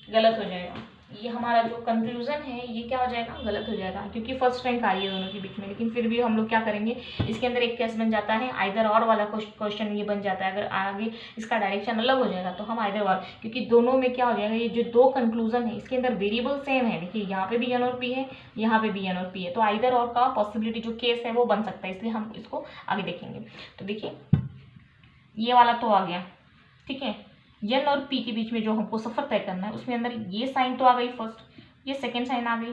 गलत हो जाएगा। ये हमारा जो कंक्लूजन है ये क्या हो जाएगा, गलत हो जाएगा, क्योंकि फर्स्ट रैंक आ रही है दोनों के बीच में। लेकिन फिर भी हम लोग क्या करेंगे, इसके अंदर एक केस बन जाता है आइदर और वाला क्वेश्चन ये बन जाता है। अगर आगे इसका डायरेक्शन अलग हो जाएगा तो हम आइदर और, क्योंकि दोनों में क्या हो जाएगा, ये जो दो कंक्लूजन है इसके अंदर वेरिएबल सेम है। देखिए यहाँ पे भी एन और पी है, यहाँ पे भी एन और पी है, तो आइदर और का पॉसिबिलिटी जो केस है वो बन सकता है, इसलिए हम इसको आगे देखेंगे। तो देखिए ये वाला तो आ गया, ठीक है। एन और पी के बीच में जो हमको सफर तय करना है उसमें अंदर ये साइन तो आ गई फर्स्ट, ये सेकेंड साइन आ गई,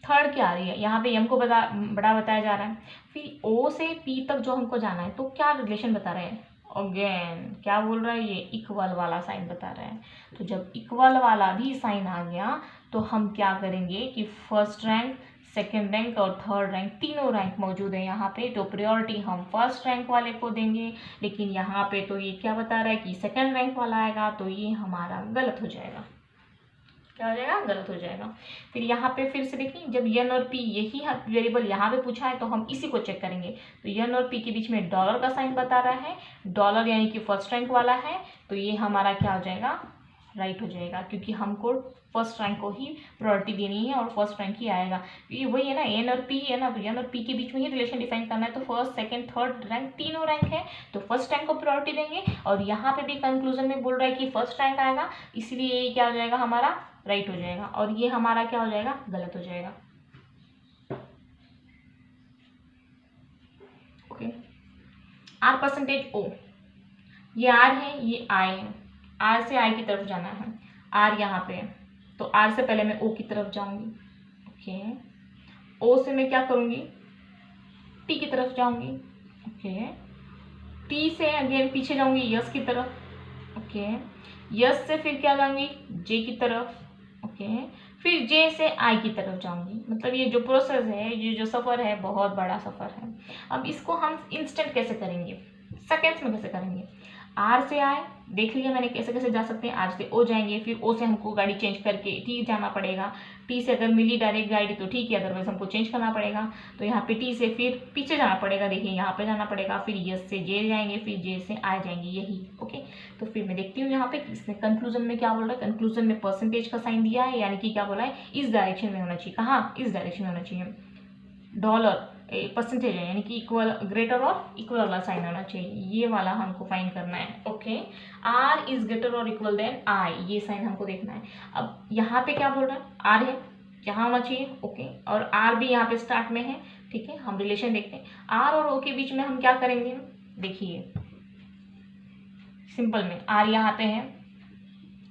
थर्ड क्या आ रही है, यहाँ पे एम को बड़ा बताया जा रहा है। फिर ओ से पी तक जो हमको जाना है तो क्या रिलेशन बता रहे हैं, अगेन क्या बोल रहा है, ये इक्वल वाला साइन बता रहे हैं। तो जब इक्वल वाला भी साइन आ गया तो हम क्या करेंगे कि फर्स्ट रैंक, सेकेंड रैंक और थर्ड रैंक तीनों रैंक मौजूद है यहाँ पे, तो प्रायोरिटी हम फर्स्ट रैंक वाले को देंगे। लेकिन यहाँ पे तो ये क्या बता रहा है कि सेकेंड रैंक वाला आएगा, तो ये हमारा गलत हो जाएगा। क्या हो जाएगा, गलत हो जाएगा। फिर यहाँ पे फिर से देखिए, जब एन और पी यही वेरिएबल यहाँ पे पूछा है तो हम इसी को चेक करेंगे। तो एन और पी के बीच में डॉलर का साइन बता रहा है, डॉलर यानी कि फर्स्ट रैंक वाला है, तो ये हमारा क्या हो जाएगा, राइट हो जाएगा, क्योंकि हमको फर्स्ट रैंक को ही प्रायोरिटी देनी है और फर्स्ट रैंक ही आएगा। ये वही है ना, एन और पी है ना, तो एन और पी के बीच में ही रिलेशन डिफाइन करना है। तो फर्स्ट, सेकंड, थर्ड रैंक तीनों रैंक है, तो फर्स्ट रैंक को प्रायोरिटी देंगे। और यहाँ पे भी कंक्लूजन में बोल रहा है कि फर्स्ट रैंक आएगा, इसलिए ये क्या हो जाएगा, हमारा राइट हो जाएगा, और ये हमारा क्या हो जाएगा, गलत हो जाएगा। ओके, आर परसेंटेज ओ, ये आर है, ये आई है, आर से आई की तरफ जाना है, आर यहाँ पे है, तो आर से पहले मैं ओ की तरफ जाऊंगी। ओके, ओ से मैं क्या करूंगी, टी की तरफ जाऊंगी। ओके, टी से अगेन पीछे जाऊंगी यस की तरफ। ओके, यस से फिर क्या जाऊंगी, जे की तरफ। ओके, फिर जे से आई की तरफ जाऊंगी। मतलब ये जो प्रोसेस है, ये जो सफ़र है, बहुत बड़ा सफ़र है। अब इसको हम इंस्टेंट कैसे करेंगे, सेकेंड्स में कैसे करेंगे। आर से आए देख लिया मैंने कैसे कैसे जा सकते हैं, आर से ओ जाएंगे, फिर ओ से हमको गाड़ी चेंज करके टी जाना पड़ेगा। टी से अगर मिली डायरेक्ट गाड़ी तो ठीक है, अदरवाइज हमको चेंज करना पड़ेगा। तो यहाँ पे टी से फिर पीछे जाना पड़ेगा, देखिए यहाँ पे जाना पड़ेगा, फिर यस से जे जाएंगे, फिर जे से आ जाएंगे, यही। ओके, तो फिर मैं देखती हूँ यहाँ पे इसने कंक्लूजन में क्या बोल रहा है। कंक्लूजन में परसेंटेज का साइन दिया है, यानी कि क्या बोला है, इस डायरेक्शन में होना चाहिए। कहाँ, इस डायरेक्शन में होना चाहिए। डॉलर परसेंटेज है, यानी कि इक्वल, ग्रेटर और इक्वल वाला साइन होना चाहिए, ये वाला हमको फाइंड करना है। ओके, आर इज ग्रेटर और इक्वल देन आई, ये साइन हमको देखना है। अब यहाँ पे क्या बोल रहा है, आर है, यहाँ होना चाहिए। ओके, और आर भी यहाँ पे स्टार्ट में है, ठीक है। हम रिलेशन देखते हैं, आर और ओ के बीच में हम क्या करेंगे, देखिए सिंपल में, आर यहाँ पे है,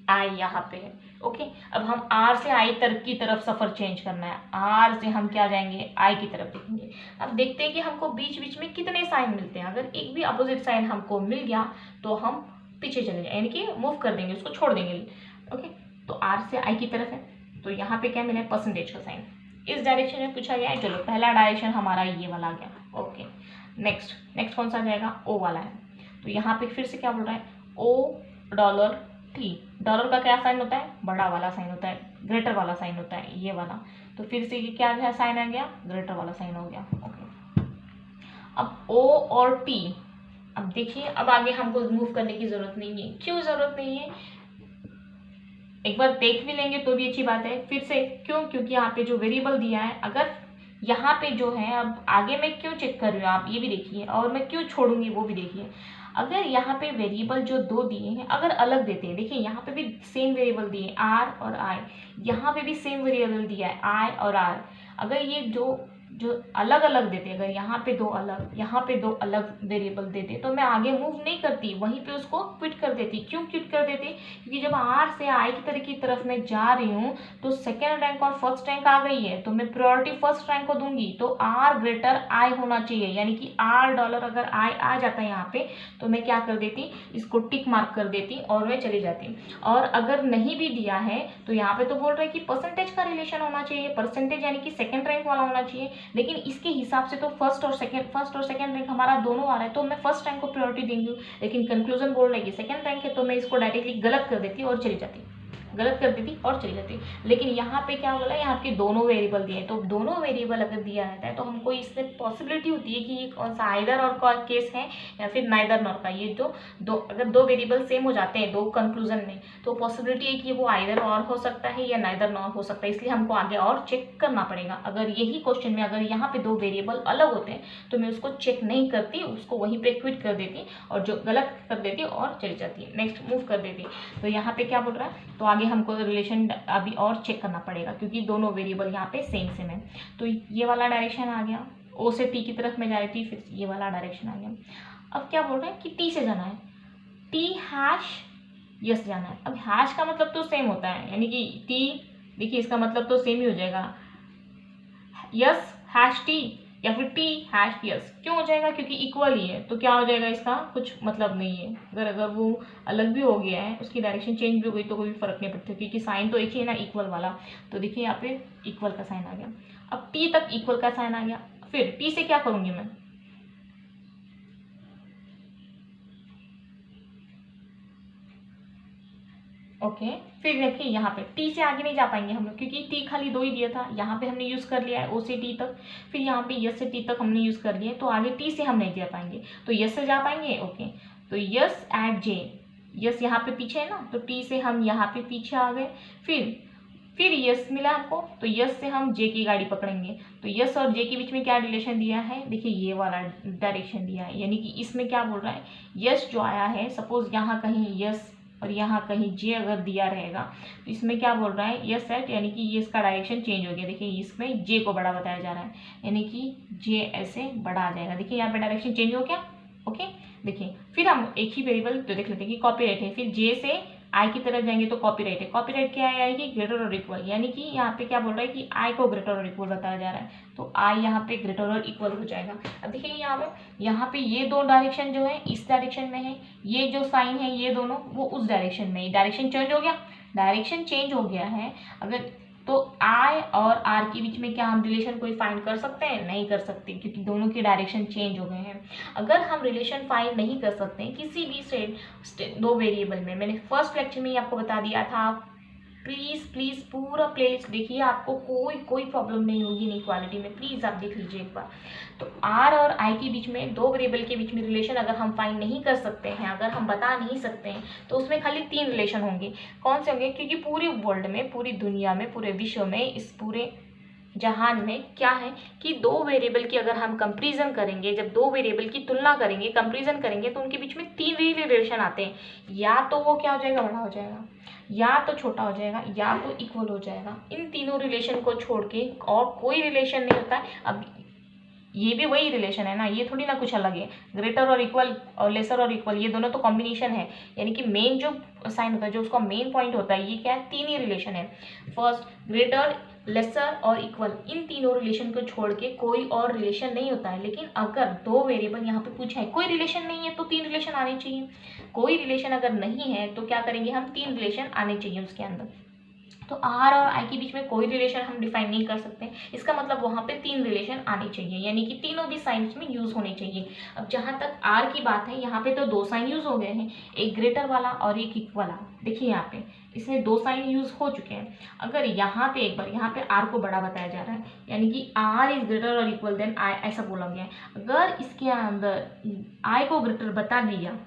आई यहाँ पे है। ओके, अब हम आर से आई तक की तरफ सफ़र चेंज करना है, आर से हम क्या जाएंगे, आई की तरफ देखेंगे। अब देखते हैं कि हमको बीच बीच में कितने साइन मिलते हैं। अगर एक भी अपोजिट साइन हमको मिल गया तो हम पीछे चले जाए, यानी कि मूव कर देंगे, उसको छोड़ देंगे। ओके, तो आर से आई की तरफ है, तो यहाँ पे क्या मिला है, परसेंटेज का साइन। इस डायरेक्शन में पूछा गया है। चलो पहला डायरेक्शन हमारा ये वाला आ गया। ओके, नेक्स्ट कौन सा आ जाएगा, ओ वाला है। तो यहाँ पे फिर से क्या बोल रहा है, ओ डॉलर टी। डॉलर का क्या साइन होता है, बड़ा वाला साइन होता है, ग्रेटर वाला साइन होता है, ये वाला। तो फिर से ये क्या है, साइन आ गया, ग्रेटर वाला साइन हो गया। ओके, अब ओ और टी, अब देखिए अब आगे हमको मूव करने की जरूरत नहीं है। क्यों जरूरत नहीं है, एक बार देख भी लेंगे तो भी अच्छी बात है। फिर से क्यों, क्योंकि यहाँ पे जो वेरिएबल दिया है, अगर यहाँ पे जो है, अब आगे मैं क्यों चेक कर रही हूँ आप ये भी देखिए, और मैं क्यों छोड़ूंगी वो भी देखिए। अगर यहाँ पे वेरिएबल जो दो दिए हैं अगर अलग देते हैं, देखिए यहाँ पे भी सेम वेरिएबल दिए आर और आई, यहाँ पे भी सेम वेरिएबल दिया है आई और आर। अगर ये जो अलग अलग देते, अगर यहाँ पे दो अलग, यहाँ पे दो अलग वेरिएबल देते, तो मैं आगे मूव नहीं करती, वहीं पे उसको क्विट कर देती। क्यों क्विट कर देती, क्योंकि जब आर से आई की तरफ मैं जा रही हूँ तो सेकेंड रैंक और फर्स्ट रैंक आ गई है, तो मैं प्रायोरिटी फर्स्ट रैंक को दूंगी। तो आर ग्रेटर आई होना चाहिए, यानी कि आर डॉलर अगर आई आ जाता है यहाँ पे, तो मैं क्या कर देती, इसको टिक मार्क कर देती और मैं चली जाती। और अगर नहीं भी दिया है तो यहाँ पे तो बोल रहे हैं कि परसेंटेज का रिलेशन होना चाहिए, परसेंटेज यानी कि सेकेंड रैंक वाला होना चाहिए, लेकिन इसके हिसाब से तो फर्स्ट और सेकंड रैंक हमारा दोनों आ रहा है, तो मैं फर्स्ट रैंक को प्रायोरिटी देंगी। लेकिन कंक्लूजन बोल रहा है कि सेकंड रैंक है, तो मैं इसको डायरेक्टली गलत कर देती और चली जाती, गलत कर देती और चली जाती। लेकिन यहाँ पे क्या बोला, यहाँ पे दोनों वेरिएबल दिए हैं, तो दोनों वेरिएबल अगर दिया रहता है तो हमको इसमें पॉसिबिलिटी होती है कि ये कौन सा आइदर और का केस है या फिर नाइदर नॉर का। ये जो दो अगर दो वेरिएबल सेम हो जाते हैं दो कंक्लूजन में, तो पॉसिबिलिटी है कि वो आइदर और हो सकता है या नाइदर नॉर हो सकता है, इसलिए हमको आगे और चेक करना पड़ेगा। अगर यही क्वेश्चन में अगर यहाँ पे दो वेरिएबल अलग होते हैं तो मैं उसको चेक नहीं करती, उसको वहीं पे क्विट कर देती और जो गलत कर देती और चली जाती, नेक्स्ट मूव कर देती। तो यहाँ पे क्या बोल रहा है, तो आगे हमको रिलेशन अभी और चेक करना पड़ेगा क्योंकि दोनों वेरिएबल यहाँ पे सेम है। तो ये वाला डायरेक्शन आ गया, ओ से टी की तरफ मैं जा रही थी, फिर ये वाला डायरेक्शन आ गया। अब क्या बोल रहे हैं कि टी से जाना है, टी हैश यस जाना है। अब हैश का मतलब तो सेम होता है, यानी कि टी, देखिए इसका मतलब तो सेम ही हो जाएगा, यस हैश टी या फिर टी हैश यस। क्यों हो जाएगा, क्योंकि इक्वल ही है, तो क्या हो जाएगा, इसका कुछ मतलब नहीं है। अगर वो अलग भी हो गया है, उसकी डायरेक्शन चेंज भी हो गई तो कोई फर्क नहीं पड़ता, क्योंकि साइन तो एक ही है ना, इक्वल वाला। तो देखिए यहाँ पे इक्वल का साइन आ गया। अब टी तक इक्वल का साइन आ गया, फिर टी से क्या करूंगी मैं, ओके फिर देखिए यहाँ पे टी से आगे नहीं जा पाएंगे हम लोग, क्योंकि टी खाली दो ही दिया था, यहाँ पे हमने यूज़ कर लिया है ओ से टी तक, फिर यहाँ पे यस से टी तक हमने यूज़ कर लिया है, तो आगे टी से हम नहीं जा पाएंगे, तो यस से जा पाएंगे। ओके, तो यस एट जे, यस यहाँ पे पीछे है ना, तो टी से हम यहाँ पे पीछे आ गए, फिर यस मिला हमको, तो यस से हम जे की गाड़ी पकड़ेंगे। तो यस और जे के बीच में क्या रिलेशन दिया है, देखिए ये वाला डायरेक्शन दिया है, यानी कि इसमें क्या बोल रहा है, यस जो आया है, सपोज यहाँ कहीं यस और यहाँ कहीं जे अगर दिया रहेगा, तो इसमें क्या बोल रहा है, यस सेट, यानी कि ये इसका डायरेक्शन चेंज हो गया। देखिए इसमें जे को बड़ा बताया जा रहा है, यानी कि जे ऐसे बड़ा आ जाएगा। देखिए यहाँ पे डायरेक्शन चेंज हो गया। ओके, देखिए फिर हम एक ही वेरिएबल तो देख लेते हैं कि कॉपीराइट है, फिर जे से आई की तरफ जाएंगे तो कॉपीराइट है। कॉपीराइट क्या आएगी, ग्रेटर और इक्वल, यानी कि यहाँ पे क्या बोल रहा है कि आई को ग्रेटर और इक्वल बताया जा रहा है, तो आई यहाँ पे ग्रेटर और इक्वल हो जाएगा। अब देखिए यहाँ पे ये दो डायरेक्शन जो है इस डायरेक्शन में है, ये जो साइन है ये दोनों वो उस डायरेक्शन में है, डायरेक्शन चेंज हो गया, डायरेक्शन चेंज हो गया है। अगर तो आई और आर के बीच में क्या हम रिलेशन कोई फाइंड कर सकते हैं, नहीं कर सकते, क्योंकि दोनों के डायरेक्शन चेंज हो गए हैं। अगर हम रिलेशन फाइंड नहीं कर सकते हैं किसी भी दो वेरिएबल में, मैंने फर्स्ट लेक्चर में ही आपको बता दिया था, प्लीज़ पूरा प्लेलिस्ट देखिए, आपको कोई प्रॉब्लम नहीं होगी इनइक्वालिटी में, प्लीज़ आप देख लीजिए एक बार। तो आर और आई के बीच में, दो वेरिएबल के बीच में रिलेशन अगर हम फाइंड नहीं कर सकते हैं, अगर हम बता नहीं सकते हैं, तो उसमें खाली तीन रिलेशन होंगे। कौन से होंगे, क्योंकि पूरी वर्ल्ड में, पूरी दुनिया में, पूरे विश्व में, इस पूरे जहान में क्या है कि दो वेरिएबल की अगर हम कंपैरिजन करेंगे, जब दो वेरिएबल की तुलना करेंगे, कंपैरिजन करेंगे, तो उनके बीच में तीन रिलेशन आते हैं, या तो वो क्या हो जाएगा, बड़ा हो जाएगा, या तो छोटा हो जाएगा, या तो इक्वल हो जाएगा। इन तीनों रिलेशन को छोड़ के और कोई रिलेशन नहीं होता है। अब ये भी वही रिलेशन है ना, ये थोड़ी ना कुछ अलग है। ग्रेटर और इक्वल और लेसर और इक्वल ये दोनों तो कॉम्बिनेशन है, यानी कि मेन जो साइन होता है, जो उसका मेन पॉइंट होता है, ये क्या है, तीन ही रिलेशन है। फर्स्ट ग्रेटर, लेसर और इक्वल, इन तीनों रिलेशन को छोड़ के कोई और रिलेशन नहीं होता है। लेकिन अगर दो वेरिएबल यहाँ पे पूछा है, कोई रिलेशन नहीं है तो तीन रिलेशन आने चाहिए, कोई रिलेशन अगर नहीं है तो क्या करेंगे हम, तीन रिलेशन आने चाहिए उसके अंदर। तो आर और आई के बीच में कोई रिलेशन हम डिफाइन नहीं कर सकते। इसका मतलब वहाँ पे 3 रिलेशन आने चाहिए, यानी कि तीनों भी साइंस में यूज़ होने चाहिए। अब जहाँ तक आर की बात है, यहाँ पे तो 2 साइन यूज़ हो गए हैं, एक ग्रेटर वाला और एक इक्वल वाला। देखिए यहाँ पे इसमें 2 साइन यूज़ हो चुके हैं। अगर यहाँ पे एक बार यहाँ पे आर को बड़ा बताया जा रहा है, यानी कि आर इज ग्रेटर और इक्वल देन आई, ऐसा बोला गया है। अगर इसके अंदर आई को ग्रेटर बता दिया,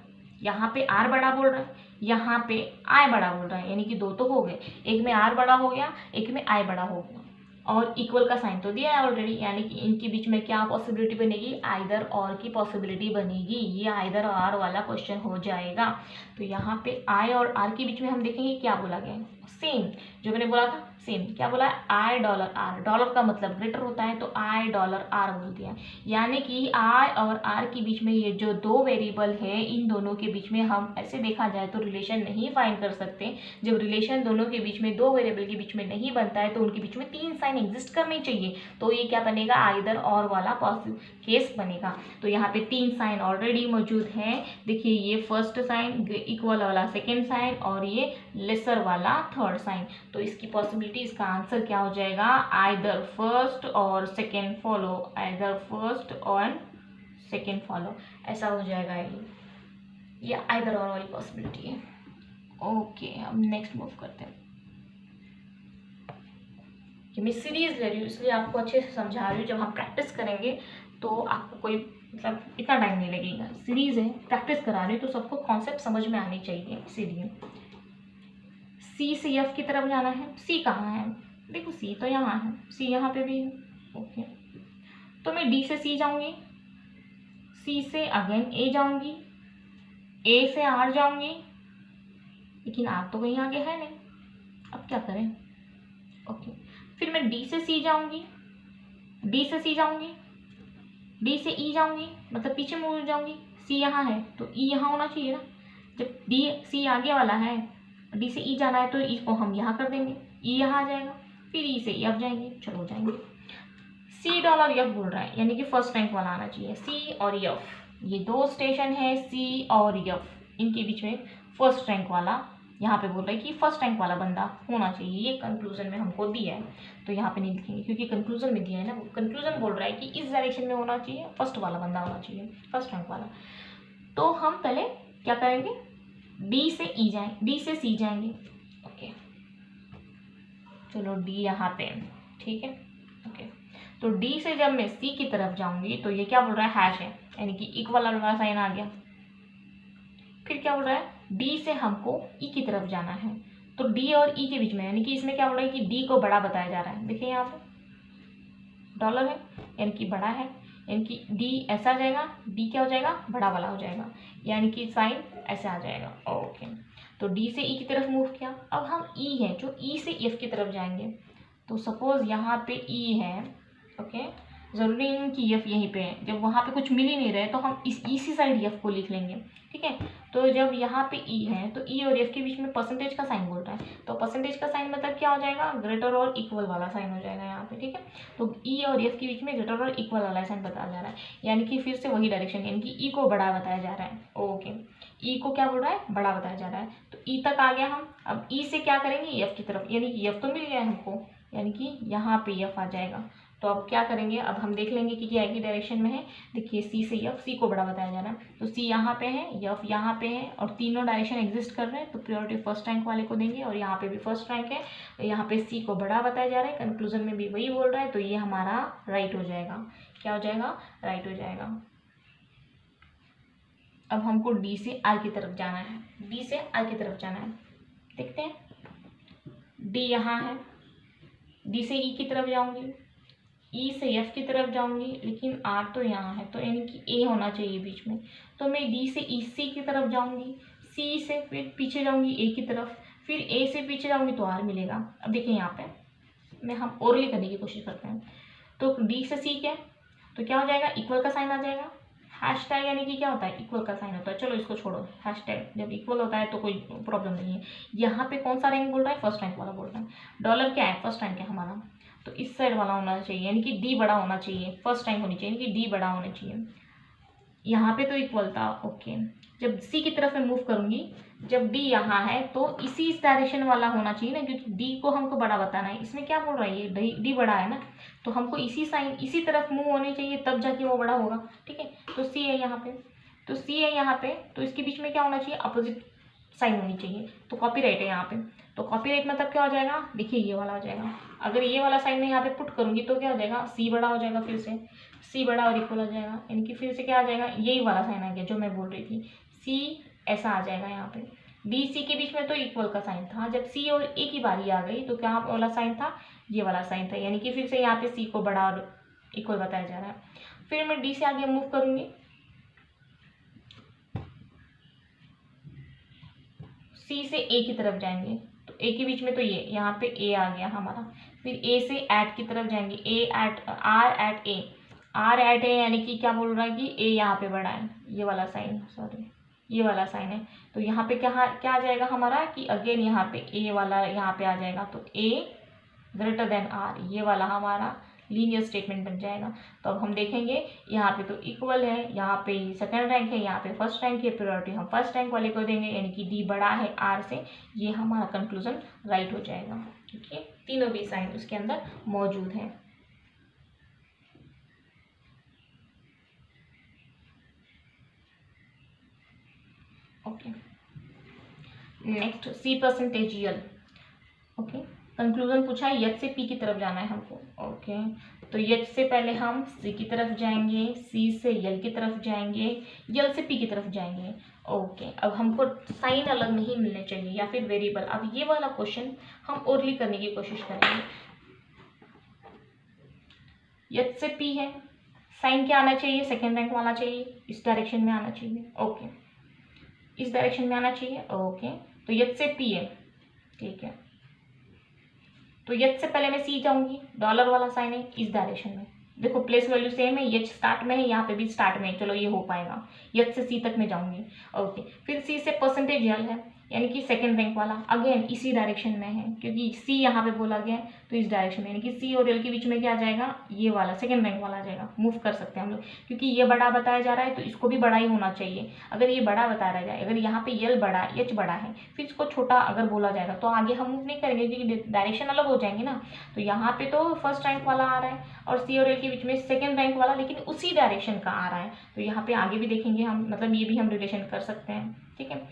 यहाँ पे आर बड़ा बोल रहा है, यहाँ पे आई बड़ा बोल रहा है, यानी कि 2 तो हो गए, एक में आर बड़ा हो गया, एक में आई बड़ा हो गया, और इक्वल का साइन तो दिया है ऑलरेडी, यानी कि इनके बीच में क्या पॉसिबिलिटी बनेगी, आइदर और की पॉसिबिलिटी बनेगी। ये आइदर आर वाला क्वेश्चन हो जाएगा। तो यहाँ पे आई और आर के बीच में हम देखेंगे क्या बोला गया है, सेम जो मैंने बोला था, सेम क्या बोला है, आई डॉलर आर। डॉलर का मतलब ग्रेटर होता है, तो आई डॉलर आर बोल दिया, यानी कि आई और आर के बीच में ये जो 2 वेरिएबल है, इन दोनों के बीच में हम ऐसे देखा जाए तो रिलेशन नहीं फाइंड कर सकते। जब रिलेशन दोनों के बीच में 2 वेरिएबल के बीच में नहीं बनता है, तो उनके बीच में 3 साइन एग्जिस्ट करने चाहिए। तो ये क्या बनेगा, आइदर और वाला केस बनेगा। तो यहाँ पे 3 साइन ऑलरेडी मौजूद हैं। देखिए ये फर्स्ट साइन, इक्वल वाला सेकेंड साइन, और ये लेसर वाला थर्ड साइन। तो इसकी पॉसिबिलिटी, इसका आंसर क्या हो जाएगा, आइदर फर्स्ट और सेकेंड फॉलो, आइदर फर्स्ट और सेकेंड फॉलो, ऐसा हो जाएगा। ये आइदर और वाली पॉसिबिलिटी है। ओके, अब नेक्स्ट मूव करते हैं। मैं सीरीज ले रही हूँ, इसलिए आपको अच्छे से समझा रही हूँ। जब हम प्रैक्टिस करेंगे तो आपको कोई मतलब इतना टाइम नहीं लगेगा। सीरीज है, प्रैक्टिस करा रही हूँ, तो सबको कॉन्सेप्ट समझ में आनी चाहिए। इसीलिए सी से एफ की तरफ जाना है। सी कहाँ है, देखो सी तो यहाँ है, सी यहाँ पे भी है। ओके, तो मैं डी से सी जाऊँगी, सी से अगेन ए जाऊँगी, ए से आर जाऊँगी, लेकिन आर तो कहीं आगे है नहीं। अब क्या करें। ओके, फिर मैं डी से सी जाऊँगी, डी से सी जाऊँगी, डी से ई जाऊँगी, मतलब पीछे मुड़ जाऊँगी। सी यहाँ है तो ई यहाँ होना चाहिए ना। जब डी सी आगे वाला है, डी से ई जाना है, तो ई को हम यहाँ कर देंगे, ई यहाँ आ जाएगा, फिर ई से एफ जाएंगे, चलो जाएंगे। सी डॉलर एफ बोल रहा है, यानी कि फर्स्ट रैंक वाला आना चाहिए। सी और एफ, ये 2 स्टेशन है, सी और एफ, इनके बीच में फर्स्ट रैंक वाला यहाँ पे बोल रहा है कि फर्स्ट रैंक वाला बंदा होना चाहिए। ये कंक्लूजन में हमको दिया है, तो यहाँ पे नहीं लिखेंगे क्योंकि कंक्लूजन में दिया है ना। कंक्लूजन बोल रहा है कि इस डायरेक्शन में होना चाहिए, फर्स्ट वाला बंदा होना चाहिए, फर्स्ट रैंक वाला। तो हम पहले क्या करेंगे, डी से ई जाए, डी से सी जाएंगे। ओके, चलो डी यहाँ पे, ठीक है। ओके, तो डी से जब मैं सी की तरफ जाऊंगी, तो ये क्या बोल रहा है, हैश है, यानी कि इक्वल वाला साइन आ गया। फिर क्या बोल रहा है, डी से हमको ई की तरफ जाना है, तो डी और ई के बीच में, यानी कि इसमें क्या बोल रहा है कि डी को बड़ा बताया जा रहा है। देखिए यहाँ पे डॉलर है, यानी कि बड़ा है, यानी कि डी ऐसा आ जाएगा, डी क्या हो जाएगा, बड़ा वाला हो जाएगा, यानी कि साइन ऐसे आ जाएगा। ओके, तो डी से ई की तरफ मूव किया। अब हम ई है जो ई से एफ की तरफ जाएंगे, तो सपोज यहाँ पे ई है। ओके, ज़रूरी नहीं कि एफ यहीं पे है। जब वहाँ पे कुछ मिल ही नहीं रहे, तो हम इस इसी साइड एफ को लिख लेंगे, ठीक है। तो जब यहाँ पे ई है, तो ई और एफ के बीच में परसेंटेज का साइन बोल रहा है, तो परसेंटेज का साइन मतलब क्या हो जाएगा, ग्रेटर और इक्वल वाला साइन हो जाएगा यहाँ पे, ठीक है। तो ई और एफ के बीच में ग्रेटर और इक्वल वाला साइन बताया जा रहा है, यानी कि फिर से वही डायरेक्शन, यानी कि ई को बड़ा बताया जा रहा है। ओके, ई को क्या बोल रहा है, बड़ा बताया जा रहा है, तो ई तक आ गया हम। अब ई से क्या करेंगे, एफ की तरफ, यानी कि एफ तो मिल गया हमको, यानी कि यहाँ पे एफ आ जाएगा। तो अब क्या करेंगे, अब हम देख लेंगे कि क्या की डायरेक्शन में है। देखिए सी से एफ, सी को बड़ा बताया जा रहा है, तो सी यहाँ पे है, एफ यहाँ पे है, और तीनों डायरेक्शन एग्जिस्ट कर रहे हैं, तो प्रायोरिटी फर्स्ट रैंक वाले को देंगे, और यहाँ पे भी फर्स्ट रैंक है, यहाँ पे सी को बड़ा बताया जा रहा है, कंक्लूजन में भी वही बोल रहा है, तो ये हमारा राइट हो जाएगा। क्या हो जाएगा, राइट हो जाएगा। अब हमको डी से आर की तरफ जाना है, डी से आर की तरफ जाना है। देखते हैं, डी यहाँ है, डी से ई की तरफ जाऊंगी, ई से एफ की तरफ जाऊंगी, लेकिन आर तो यहाँ है, तो यानी कि ए होना चाहिए बीच में। तो मैं डी से ई सी की तरफ जाऊंगी, सी से फिर पीछे जाऊंगी ए की तरफ, फिर ए से पीछे जाऊंगी तो आर मिलेगा। अब देखिए यहाँ पे मैं हम ओरली करने की कोशिश करते हैं। तो डी से सी क्या, तो क्या हो जाएगा, इक्वल का साइन आ जाएगा। हैशटैग यानी कि क्या होता है, इक्वल का साइन होता है। चलो इसको छोड़ो, हैशटैग जब इक्वल होता है तो कोई प्रॉब्लम नहीं है। यहाँ पे कौन सा रैंक बोल रहा है, फर्स्ट रैंक वाला बोल रहा है। डॉलर क्या है, फर्स्ट रैंक है हमारा, तो इस साइड वाला होना चाहिए, यानी कि डी बड़ा होना चाहिए, फर्स्ट रैंक होनी चाहिए, यानी कि डी बड़ा होना चाहिए। यहाँ पे तो इक्वल था। ओके, जब सी की तरफ मैं मूव करूँगी, जब डी यहाँ है तो इस डायरेक्शन वाला होना चाहिए ना, क्योंकि डी को हमको बड़ा बताना है। इसमें क्या बोल रहा है, ये डी बड़ा है ना, तो हमको इसी साइन इसी तरफ मूव होने चाहिए, तब जाके वो बड़ा होगा। ठीक है, तो सी है यहाँ पे, तो सी है यहाँ पे, तो इसके बीच में क्या होना चाहिए, अपोजिट साइन होनी चाहिए। तो कॉपीराइट है यहाँ पे, तो कॉपीराइट मतलब क्या हो जाएगा, देखिए ये वाला हो जाएगा। अगर ये वाला साइन मैं यहाँ पे पुट करूँगी तो क्या हो जाएगा, सी बड़ा हो जाएगा, फिर से सी बड़ा और इक्वल हो जाएगा, यानी कि फिर से क्या आ जाएगा, यही वाला साइन आ गया जो मैं बोल रही थी, सी ऐसा आ जाएगा यहाँ पे। बी सी के बीच में तो इक्वल का साइन था, जब सी और ए की बारी आ गई तो क्या वाला साइन था, ये वाला साइन था, यानी कि फिर से यहाँ पे सी को बड़ा और इक्वल बताया जा रहा है। फिर मैं डी से आगे मूव करूँगी, सी से ए की तरफ जाएंगे, तो ए के बीच में तो ये यहाँ पे ए आ गया हमारा। फिर ए से एट की तरफ जाएंगे, A eight R eight A, R eight A, यानी कि क्या बोल रहा है कि ए यहाँ पे बड़ा है, ये वाला साइन, सॉरी ये वाला साइन है। तो यहाँ पे क्या क्या आ जाएगा हमारा कि अगेन यहाँ पे ए वाला यहाँ पे आ जाएगा, तो ए ग्रेटर देन आर, ये वाला हमारा लीनियर स्टेटमेंट बन जाएगा। तो अब हम देखेंगे यहाँ पे तो इक्वल है, यहाँ पे सेकंड रैंक है, यहाँ पे फर्स्ट रैंक है, प्रायोरिटी हम फर्स्ट रैंक वाले को देंगे, यानी कि डी बड़ा है आर से, ये हमारा कंक्लूजन राइट हो जाएगा, क्योंकि तीनों भी साइन उसके अंदर मौजूद है। ओके, नेक्स्ट सी परसेंटेज यल। ओके, कंक्लूजन पूछा है, यच से पी की तरफ जाना है हमको। ओके, तो यच से पहले हम सी की तरफ जाएंगे, सी से यल की तरफ जाएंगे, यल से पी की तरफ जाएंगे। ओके, अब हमको साइन अलग नहीं मिलने चाहिए या फिर वेरिएबल। अब ये वाला क्वेश्चन हम ओरली करने की कोशिश करेंगे। यच से पी है, साइन क्या आना चाहिए, सेकेंड रैंक वाला चाहिए, इस डायरेक्शन में आना चाहिए। ओके, इस डायरेक्शन में आना चाहिए। ओके, तो यच से पी है, ठीक है, तो यच से पहले मैं सी जाऊंगी, डॉलर वाला साइन है इस डायरेक्शन में, देखो प्लेस वैल्यू सेम है, यच स्टार्ट में है, यहाँ पे भी स्टार्ट में है, चलो ये हो पाएगा, यच से सी तक मैं जाऊंगी। ओके, फिर सी से परसेंटेज यल है, यानी कि सेकंड रैंक वाला, अगेन इसी डायरेक्शन में है, क्योंकि सी यहाँ पे बोला गया है तो इस डायरेक्शन में, यानी कि सी और यल के बीच में क्या आ जाएगा, ये वाला सेकंड रैंक वाला आ जाएगा। मूव कर सकते हैं हम लोग, क्योंकि ये बड़ा बताया जा रहा है तो इसको भी बड़ा ही होना चाहिए। अगर ये बड़ा बताया जाए, अगर यहाँ पे यल बड़ा, एच बड़ा है, फिर इसको छोटा अगर बोला जाएगा तो आगे हम मूव नहीं करेंगे, क्योंकि डायरेक्शन अलग हो जाएंगे ना। तो यहाँ पे तो फर्स्ट रैंक वाला आ रहा है और सी और एल के बीच में सेकंड रैंक वाला, लेकिन उसी डायरेक्शन का आ रहा है, तो यहाँ पे आगे भी देखेंगे हम, मतलब ये भी हम रिलेशन कर सकते हैं। ठीक है,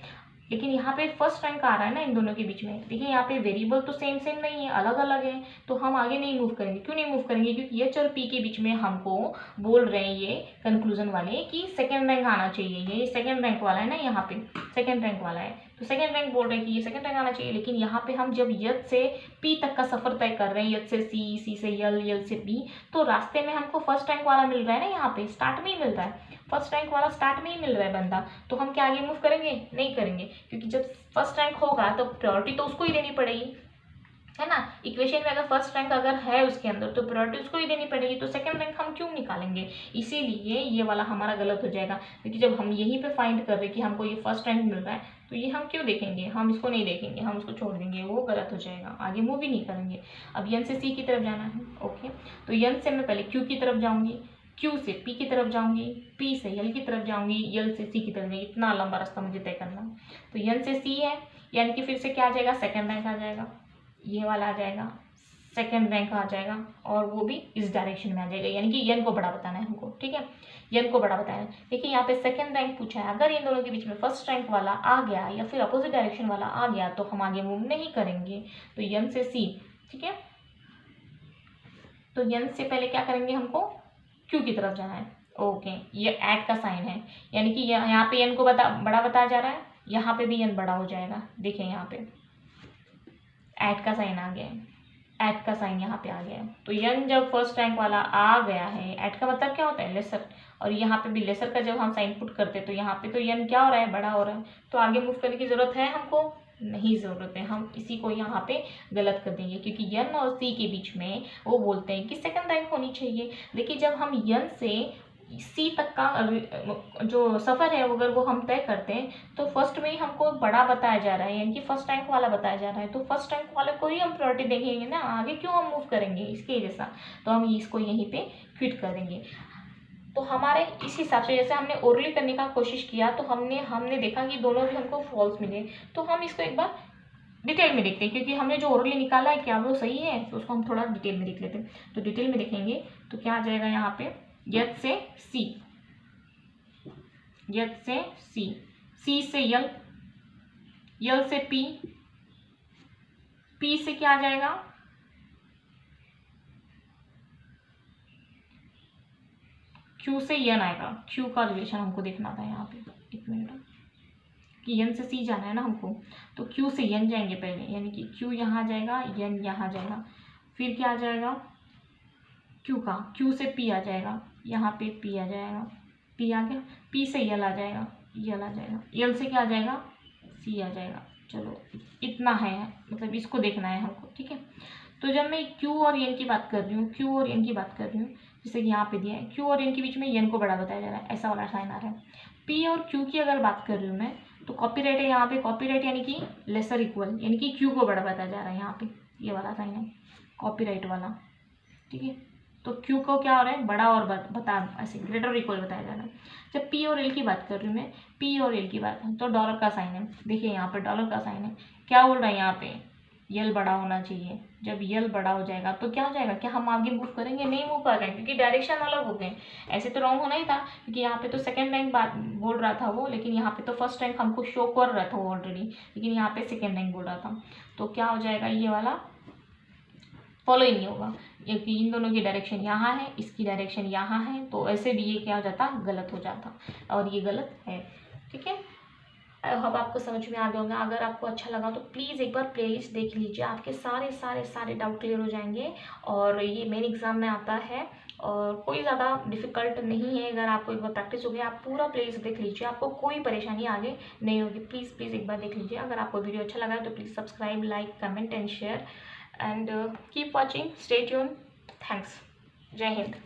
लेकिन यहाँ पे फर्स्ट रैंक आ रहा है ना इन दोनों के बीच में, देखिए यहाँ पे वेरिएबल तो सेम सेम नहीं है, अलग अलग है, तो हम आगे नहीं मूव करेंगे। क्यों नहीं मूव करेंगे, क्योंकि एच और पी के बीच में हमको बोल रहे हैं ये कंक्लूजन वाले कि सेकंड रैंक आना चाहिए, ये सेकंड रैंक वाला है ना, यहाँ पे सेकंड रैंक वाला है, तो सेकंड रैंक बोल रहे हैं कि ये सेकंड रैंक आना चाहिए। लेकिन यहाँ पे हम जब यच से पी तक का सफर तय कर रहे हैं, यच से सी, सी से यल, यल से पी, तो रास्ते में हमको फर्स्ट रैंक वाला मिल रहा है ना, यहाँ पे स्टार्ट में ही मिल रहा है, फर्स्ट रैंक वाला स्टार्ट में ही मिल रहा है बंदा, तो हम क्या आगे मूव करेंगे, नहीं करेंगे, क्योंकि जब फर्स्ट रैंक होगा तो प्रायोरिटी तो उसको ही देनी पड़ेगी, है ना। इक्वेशन में अगर फर्स्ट रैंक अगर है उसके अंदर तो प्रायोरिटी उसको ही देनी पड़ेगी, तो सेकंड रैंक हम क्यों निकालेंगे, इसीलिए ये वाला हमारा गलत हो जाएगा। क्योंकि जब हम यहीं पे फाइंड कर रहे हैं कि हमको ये फर्स्ट रैंक मिल रहा है, तो ये हम क्यों देखेंगे, हम इसको नहीं देखेंगे, हम उसको छोड़ देंगे, वो गलत हो जाएगा, आगे मूव ही नहीं करेंगे। अब यन से सी की तरफ जाना है। ओके, तो यन से मैं पहले क्यू की तरफ जाऊंगी, क्यू से पी की तरफ जाऊंगी, पी से यल की तरफ जाऊंगी, यल से सी की तरफ जाऊंगी, इतना लंबा रास्ता मुझे तय करना है। तो यन से सी है, यानी कि फिर से क्या आ जाएगा, सेकंड रैंक आ जाएगा, ये वाला आ जाएगा, सेकंड रैंक आ जाएगा, और वो भी इस डायरेक्शन में आ जाएगा, यानी कि यन को बड़ा बताना है हमको। ठीक है, यन को बड़ा बताना है। देखिए यहाँ पे सेकंड रैंक पूछा है, अगर इन दोनों के बीच में फर्स्ट रैंक वाला आ गया या फिर अपोजिट डायरेक्शन वाला आ गया तो हम आगे मूव नहीं करेंगे। तो यन से सी, ठीक है, तो यन से पहले क्या करेंगे, हमको क्यू की तरफ जाना है। ओके, ये ऐड का साइन है, यानी कि यहाँ पे एन को बड़ा बताया जा रहा है, यहाँ पे भी एन बड़ा हो जाएगा। देखिए यहाँ पे ऐड का साइन आ गया है, ऐड का साइन यहाँ पे आ गया है। तो एन जब फर्स्ट रैंक वाला आ गया है, ऐड का मतलब क्या होता है, लेसर, और यहाँ पे भी लेसर का जब हम साइन पुट करते हैं तो यहाँ पे तो एन क्या हो रहा है, बड़ा हो रहा है, तो आगे मूव करने की जरूरत है हमको, नहीं ज़रूरत है, हम इसी को यहाँ पे गलत कर देंगे, क्योंकि यन और सी के बीच में वो बोलते हैं कि सेकंड रैंक होनी चाहिए। देखिए जब हम यन से सी तक का जो सफ़र है अगर वो हम तय करते हैं तो फर्स्ट में ही हमको बड़ा बताया जा रहा है, यानी कि फर्स्ट रैंक वाला बताया जा रहा है, तो फर्स्ट रैंक वाले को ही हम प्रायोरिटी देखेंगे ना, आगे क्यों हम मूव करेंगे इसके जैसा, तो हम इसको यहीं पे क्विट कर देंगे। तो हमारे इस हिसाब से जैसे हमने ओरली करने का कोशिश किया तो हमने देखा कि दोनों भी हमको फॉल्स मिले। तो हम इसको एक बार डिटेल में देखते हैं, क्योंकि हमने जो ओरली निकाला है क्या वो सही है, तो उसको हम थोड़ा डिटेल में देख लेते हैं। तो डिटेल में देखेंगे तो क्या आ जाएगा यहाँ पे, यच से सी, यच से सी, सी से यल, यल से पी, पी से क्या आ जाएगा, क्यू से यन आएगा। क्यू का रिलेशन हमको देखना था यहाँ पे, एक मिनट, कि यन से सी जाना है ना हमको, तो क्यू से यन जाएंगे पहले, यानी कि क्यू यहाँ जाएगा, यन यहाँ जाएगा, फिर क्या आ जाएगा क्यू का, क्यू से पी आ जाएगा, यहाँ पे पी आ जाएगा, पी आ गया, पी से यल आ जाएगा, यल आ जाएगा, यल से क्या आ जाएगा, सी आ जाएगा। चलो इतना है, मतलब इसको देखना है हमको, ठीक है। तो जब मैं क्यू और एन की बात कर रही हूँ, क्यू और एन की बात कर रही हूँ, जैसे कि यहाँ पे दिया है क्यू और एन के बीच में एन को बड़ा बताया जा रहा है, ऐसा वाला साइन आ रहा है। पी और क्यू की अगर बात कर रही हूँ मैं, तो कॉपीराइट है यहाँ पे, कॉपीराइट यानी कि लेसर इक्वल, यानी कि क्यू को बड़ा बताया जा रहा है, यहाँ पे ये वाला साइन है कॉपीराइट वाला, ठीक है। तो क्यू को क्या हो रहा है, बड़ा और बता, ऐसे ग्रेटर इक्वल बताया जा रहा है। जब पी और एल की बात कर रही हूँ मैं, पी और एल की बात, तो डॉलर का साइन है, देखिए यहाँ पे डॉलर का साइन है, क्या बोल रहा है यहाँ पे, यल बड़ा होना चाहिए। जब यल बड़ा हो जाएगा तो क्या हो जाएगा, क्या हम आगे मूव करेंगे, नहीं मूव कर रहे हैं, क्योंकि डायरेक्शन अलग हो गए। ऐसे तो रॉन्ग होना ही था, क्योंकि यहाँ पे तो सेकंड रैंक बात बोल रहा था वो, लेकिन यहाँ पे तो फर्स्ट रैंक हमको शो कर रहा था वो ऑलरेडी, लेकिन यहाँ पे सेकंड रैंक बोल रहा था। तो क्या हो जाएगा, ये वाला फॉलो ही नहीं होगा, क्योंकि इन दोनों की डायरेक्शन यहाँ है, इसकी डायरेक्शन यहाँ है, तो ऐसे भी ये क्या हो जाता, गलत हो जाता, और ये गलत है, ठीक है। अब आपको समझ में आ गया होगा। अगर आपको अच्छा लगा तो प्लीज़ एक बार प्लेलिस्ट देख लीजिए, आपके सारे सारे सारे डाउट क्लियर हो जाएंगे। और ये मेन एग्जाम में आता है और कोई ज़्यादा डिफिकल्ट नहीं है। अगर आपको एक बार प्रैक्टिस हो गई, आप पूरा प्लेलिस्ट देख लीजिए, आपको कोई परेशानी आगे नहीं होगी। प्लीज़ प्लीज़ एक बार देख लीजिए। अगर आपको वीडियो अच्छा लगा है तो please subscribe, like, comment and share, and keep watching. Stay tuned. Thanks. Jai Hind.